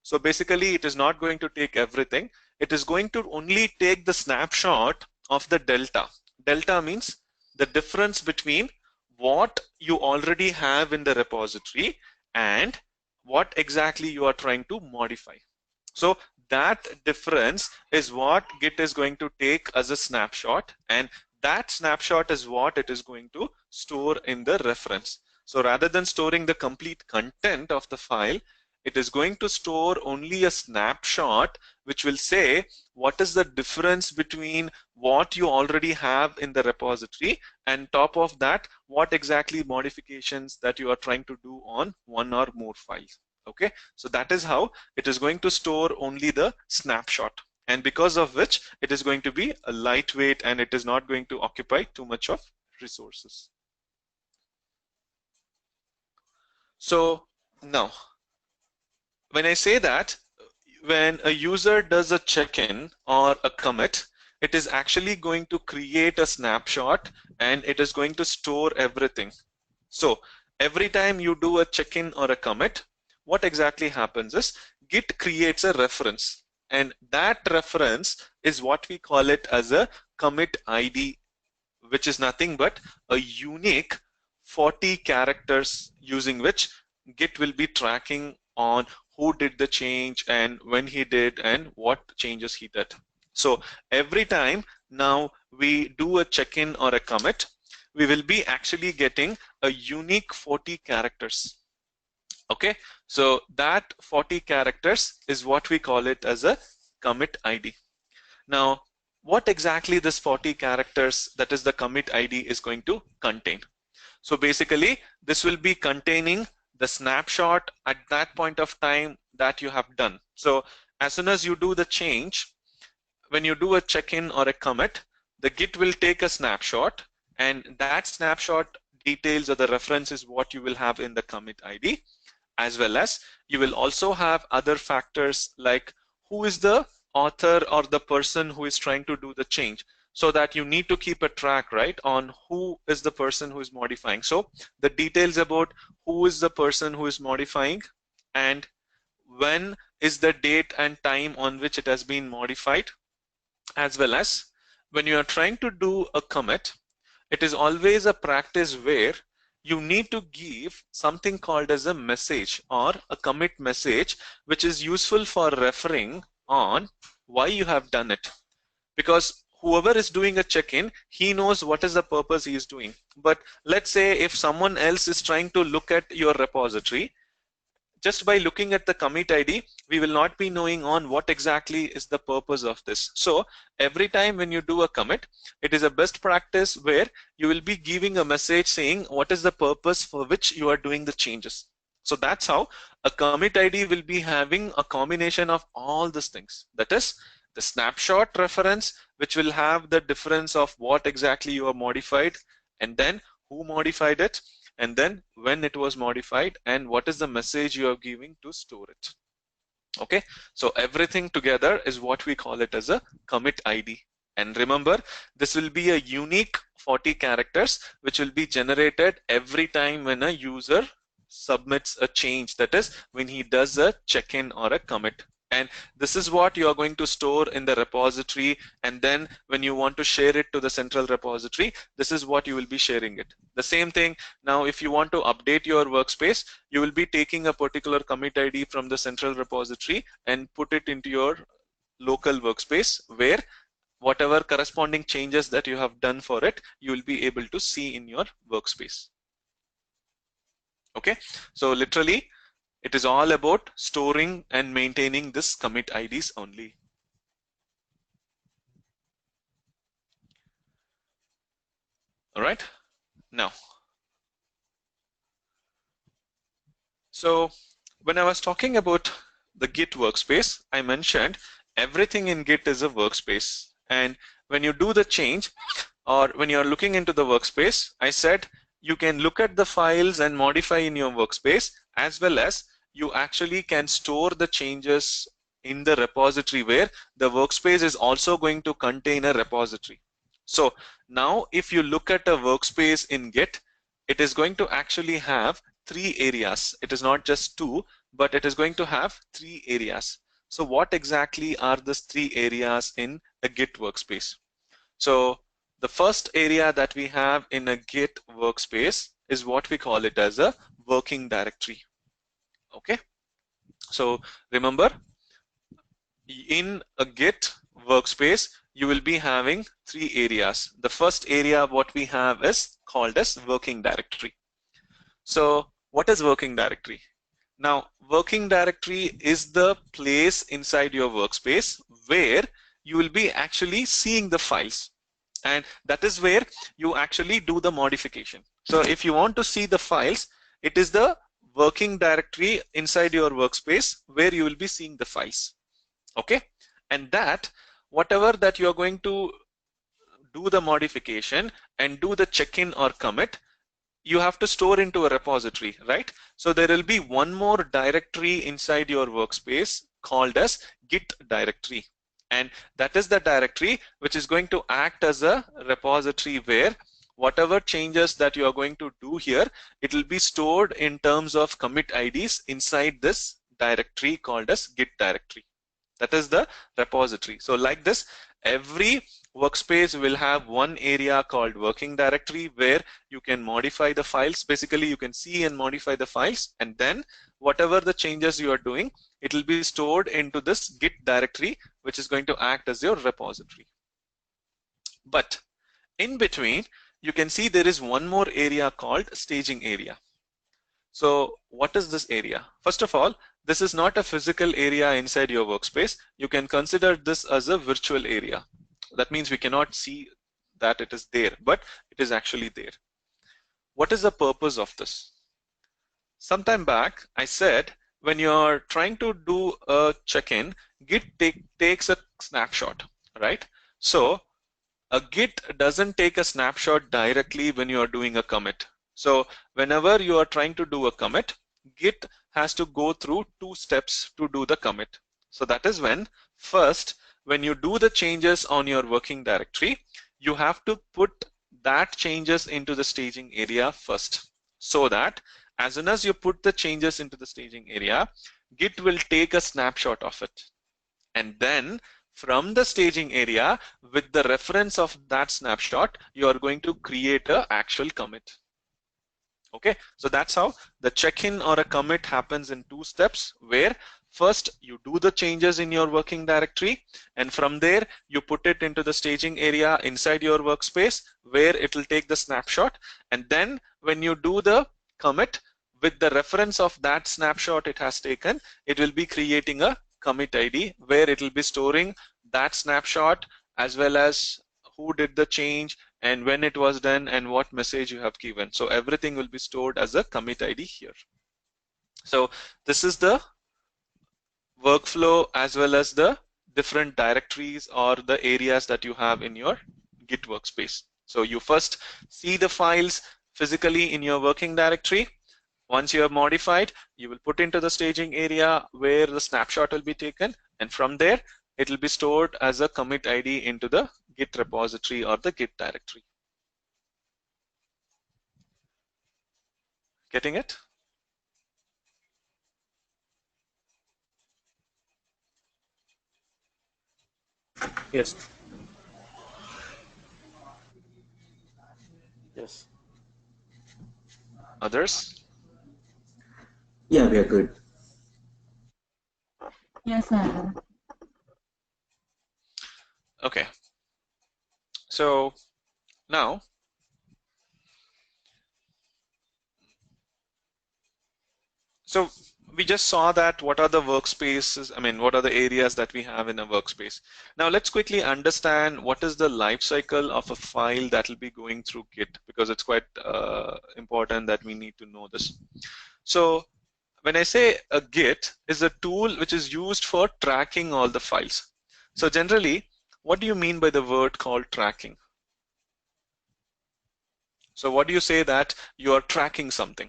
So basically it is not going to take everything. It is going to only take the snapshot of the delta. Delta means the difference between what you already have in the repository and what exactly you are trying to modify. So that difference is what Git is going to take as a snapshot, and that snapshot is what it is going to store in the reference. So rather than storing the complete content of the file, it is going to store only a snapshot which will say what is the difference between what you already have in the repository, and top of that, what exactly modifications that you are trying to do on one or more files. Okay, so that is how it is going to store only the snapshot, and because of which it is going to be a lightweight and it is not going to occupy too much of resources. So now, when I say that, when a user does a check-in or a commit, it is actually going to create a snapshot and it is going to store everything. So every time you do a check-in or a commit, what exactly happens is Git creates a reference, and that reference is what we call it as a commit ID, which is nothing but a unique 40 characters using which Git will be tracking on who did the change and when he did and what changes he did. So every time now we do a check-in or a commit, we will be actually getting a unique 40 characters. Okay, so that 40 characters is what we call it as a commit ID. Now, what exactly this 40 characters, that is the commit ID, is going to contain? So basically, this will be containing the snapshot at that point of time that you have done. So as soon as you do the change, when you do a check-in or a commit, the Git will take a snapshot, and that snapshot details or the reference is what you will have in the commit ID, as well as you will also have other factors like who is the author or the person who is trying to do the change, so that you need to keep a track, right, on who is the person who is modifying. So the details about who is the person who is modifying and when is the date and time on which it has been modified, as well as when you are trying to do a commit, it is always a practice where you need to give something called as a message or a commit message, which is useful for referring on why you have done it. Because whoever is doing a check-in, he knows what is the purpose he is doing. But let's say if someone else is trying to look at your repository, just by looking at the commit ID, we will not be knowing on what exactly is the purpose of this. So every time when you do a commit, it is a best practice where you will be giving a message saying what is the purpose for which you are doing the changes. So that's how a commit ID will be having a combination of all these things. That is the snapshot reference, which will have the difference of what exactly you are modified, and then who modified it, and then when it was modified, and what is the message you are giving to store it. Okay, so everything together is what we call it as a commit ID. And remember, this will be a unique 40 characters which will be generated every time when a user submits a change, that is when he does a check-in or a commit. And this is what you are going to store in the repository, and then when you want to share it to the central repository, this is what you will be sharing it. The same thing now, if you want to update your workspace, you will be taking a particular commit ID from the central repository and put it into your local workspace, where whatever corresponding changes that you have done for it, you will be able to see in your workspace. Okay, so literally it is all about storing and maintaining this commit IDs only. All right, now, so when I was talking about the Git workspace, I mentioned everything in Git is a workspace. And when you do the change, or when you're looking into the workspace, I said you can look at the files and modify in your workspace, as well as you actually can store the changes in the repository, where the workspace is also going to contain a repository. So now if you look at a workspace in Git, it is going to actually have 3 areas. It is not just 2, but it is going to have 3 areas. So what exactly are these 3 areas in a Git workspace? So the first area that we have in a Git workspace is what we call it as a working directory. Okay, so remember, in a Git workspace, you will be having 3 areas. The first area what we have is called as working directory. So what is working directory? Now, working directory is the place inside your workspace where you will be actually seeing the files, and that is where you actually do the modification. So if you want to see the files, it is the working directory inside your workspace where you will be seeing the files. Okay, and that whatever that you are going to do the modification and do the check-in or commit, you have to store into a repository, right? So there will be one more directory inside your workspace called as Git directory. And that is the directory which is going to act as a repository where whatever changes that you are going to do here, it will be stored in terms of commit IDs inside this directory called as Git directory. That is the repository. So like this, every workspace will have one area called working directory where you can modify the files. Basically, you can see and modify the files, and then whatever the changes you are doing, it will be stored into this Git directory, which is going to act as your repository. But in between, you can see there is one more area called staging area. So what is this area? First of all, this is not a physical area inside your workspace. You can consider this as a virtual area. That means we cannot see that it is there, but it is actually there. What is the purpose of this? Sometime back, I said when you're trying to do a check-in, Git takes a snapshot, right? So a Git doesn't take a snapshot directly when you are doing a commit. So whenever you are trying to do a commit, Git has to go through 2 steps to do the commit. So that is when first, when you do the changes on your working directory, you have to put that changes into the staging area first, so that as soon as you put the changes into the staging area, Git will take a snapshot of it. And then from the staging area, with the reference of that snapshot, you are going to create an actual commit. Okay, so that's how the check-in or a commit happens in 2 steps, where first you do the changes in your working directory, and from there you put it into the staging area inside your workspace where it will take the snapshot, and then when you do the commit with the reference of that snapshot it has taken, it will be creating a commit ID where it will be storing that snapshot as well as who did the change and when it was done and what message you have given. So everything will be stored as a commit ID here. So this is the workflow as well as the different directories or the areas that you have in your Git workspace. So you first see the files physically in your working directory. Once you have modified, you will put into the staging area where the snapshot will be taken, and from there it will be stored as a commit ID into the Git repository or the Git directory. Getting it? Yes. Yes. Others? Yeah, we are good. Yes, Adam. Okay. So now we just saw that what are the workspaces, what are the areas that we have in a workspace. Now let's quickly understand what is the life cycle of a file that will be going through Git, because it's quite important that we need to know this. So when I say a Git is a tool which is used for tracking all the files. So generally, what do you mean by the word called tracking? So what do you say that you are tracking something?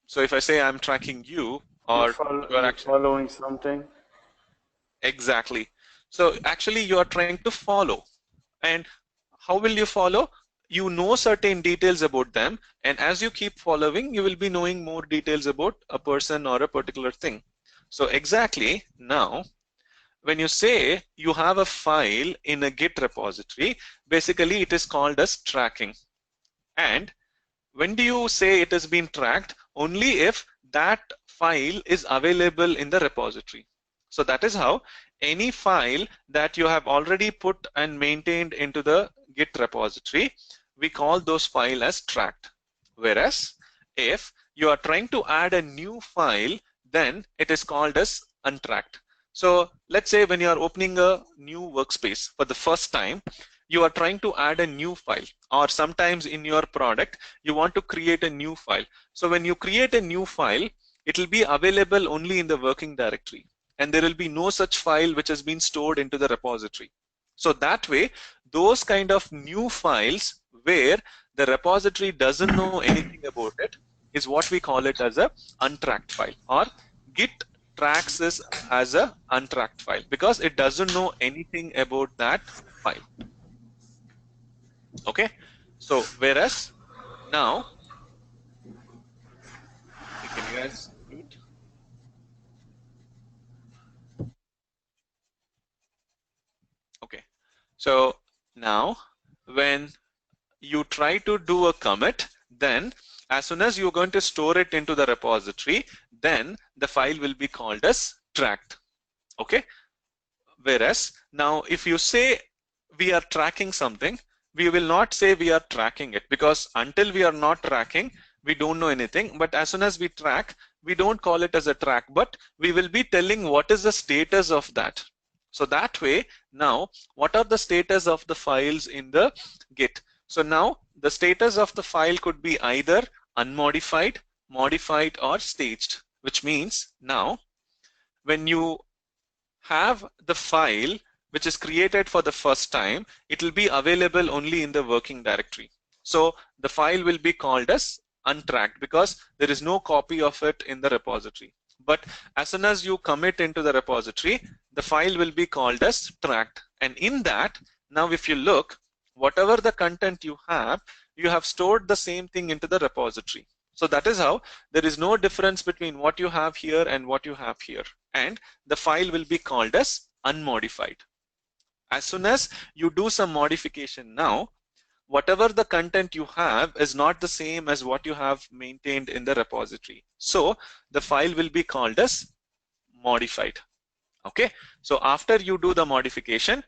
So if I say I'm tracking you, or You're following something. Exactly. So actually you are trying to follow. And how will you follow? You know certain details about them, and as you keep following, you will be knowing more details about a person or a particular thing. So exactly now, when you say you have a file in a Git repository, basically it is called as tracking. And when do you say it has been tracked? Only if that file is available in the repository. So that is how any file that you have already put and maintained into the Git repository, we call those files as tracked. Whereas if you are trying to add a new file, then it is called as untracked. So let's say when you are opening a new workspace for the first time, you are trying to add a new file, or sometimes in your product, you want to create a new file. So when you create a new file, it will be available only in the working directory, and there will be no such file which has been stored into the repository. So that way, those kind of new files where the repository doesn't know anything about it is what we call it as a untracked file, or Git tracks this as a untracked file because it doesn't know anything about that file. Okay, so whereas now, okay, can you guys mute? Okay, so now when you try to do a commit, then as soon as you're going to store it into the repository, then the file will be called as tracked. Okay, whereas now if you say we are tracking something, we will not say we are tracking it, because until we are not tracking, we don't know anything. But as soon as we track, we don't call it as a track, but we will be telling what is the status of that. So that way, now what are the status of the files in the Git? So now the status of the file could be either unmodified, modified, or staged, which means now when you have the file which is created for the first time, it will be available only in the working directory. So the file will be called as untracked because there is no copy of it in the repository. But as soon as you commit into the repository, the file will be called as tracked. And in that, now if you look, whatever the content you have stored the same thing into the repository. So that is how there is no difference between what you have here and what you have here. And the file will be called as unmodified. As soon as you do some modification now, whatever the content you have is not the same as what you have maintained in the repository. So the file will be called as modified. Okay, so after you do the modification,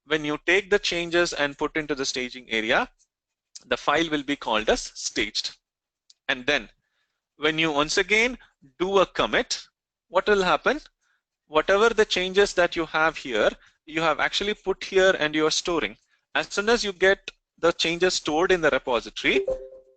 when you take the changes and put into the staging area, the file will be called as staged. And then when you once again do a commit, what will happen? Whatever the changes that you have here, you have actually put here and you are storing. As soon as you get the changes stored in the repository,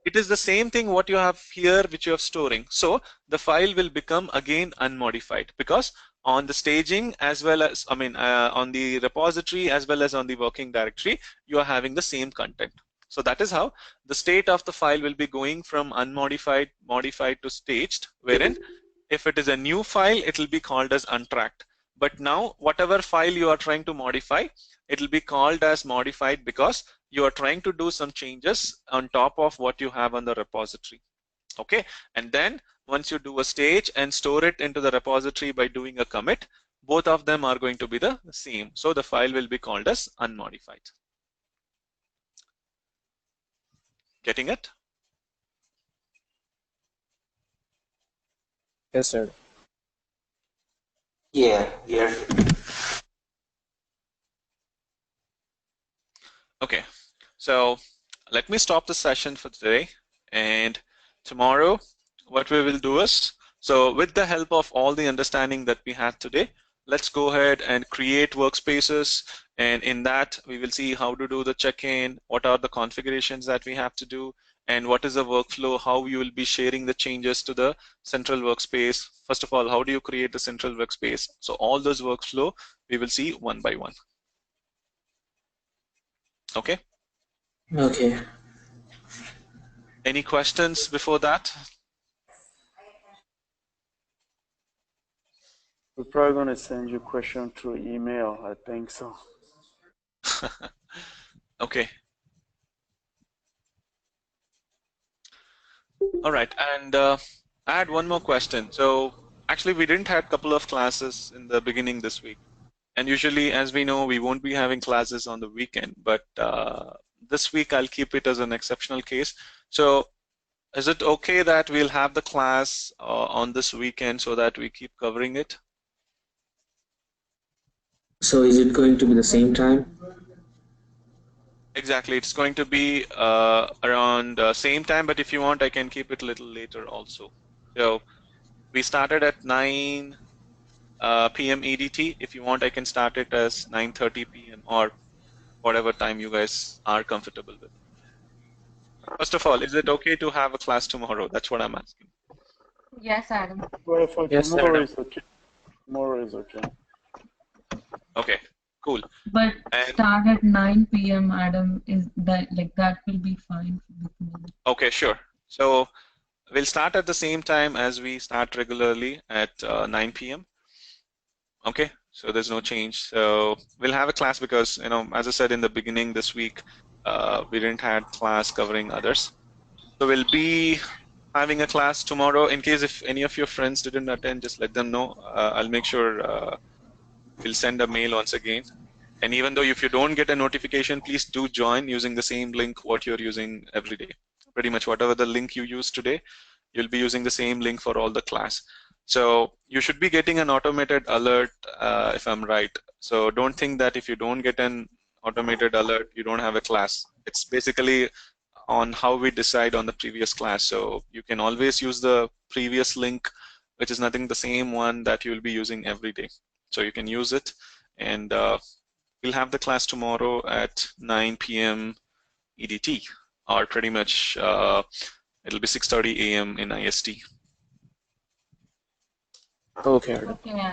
it is the same thing what you have here which you are storing. So the file will become again unmodified, because on the staging as well as, on the repository as well as on the working directory, you are having the same content. So that is how the state of the file will be going from unmodified, modified to staged, wherein if it is a new file, it will be called as untracked. But now whatever file you are trying to modify, it will be called as modified because you are trying to do some changes on top of what you have on the repository. Okay, and then once you do a stage and store it into the repository by doing a commit, both of them are going to be the same. So the file will be called as unmodified. Getting it? Yes, sir. Yeah, yeah. Okay, so let me stop the session for today, and tomorrow what we will do is, so with the help of all the understanding that we had today, let's go ahead and create workspaces, and in that we will see how to do the check-in, what are the configurations that we have to do, and what is the workflow, how you will be sharing the changes to the central workspace. First of all, how do you create the central workspace? So all those workflow we will see one by one. Okay. Okay. Any questions before that? We're probably going to send you a question through email. I think so. Okay. All right, and I had one more question. So actually, we didn't have a couple of classes in the beginning this week, and usually, as we know, we won't be having classes on the weekend. But this week, I'll keep it as an exceptional case. So is it okay that we'll have the class on this weekend so that we keep covering it? So is it going to be the same time? Exactly. It's going to be around same time, but if you want, I can keep it a little later also. So we started at 9 p.m. EDT. If you want, I can start it as 9:30 p.m. or whatever time you guys are comfortable with. First of all, is it okay to have a class tomorrow? That's what I'm asking. Yes, Adam. Well, for Yes, sir. tomorrow is okay. Tomorrow is okay. Okay, cool. But And start at 9 p.m. Adam, is that like that will be fine with me. okay, sure. So we'll start at the same time as we start regularly at 9 p.m. Okay, so there's no change. So we'll have a class because, as I said in the beginning this week, we didn't have class covering others. So we'll be having a class tomorrow. In case if any of your friends didn't attend, just let them know. I'll make sure we'll send a mail once again. And even though if you don't get a notification, please do join using the same link what you're using every day. Pretty much whatever the link you use today, you'll be using the same link for all the class. So you should be getting an automated alert if I'm right. So don't think that if you don't get an automated alert, you don't have a class. It's basically on how we decide on the previous class. So you can always use the previous link, which is nothing the same one that you'll be using every day. So you can use it, and we'll have the class tomorrow at 9 p.m. EDT, or pretty much it'll be 6:30 a.m. in IST. Okay, Adam. Okay,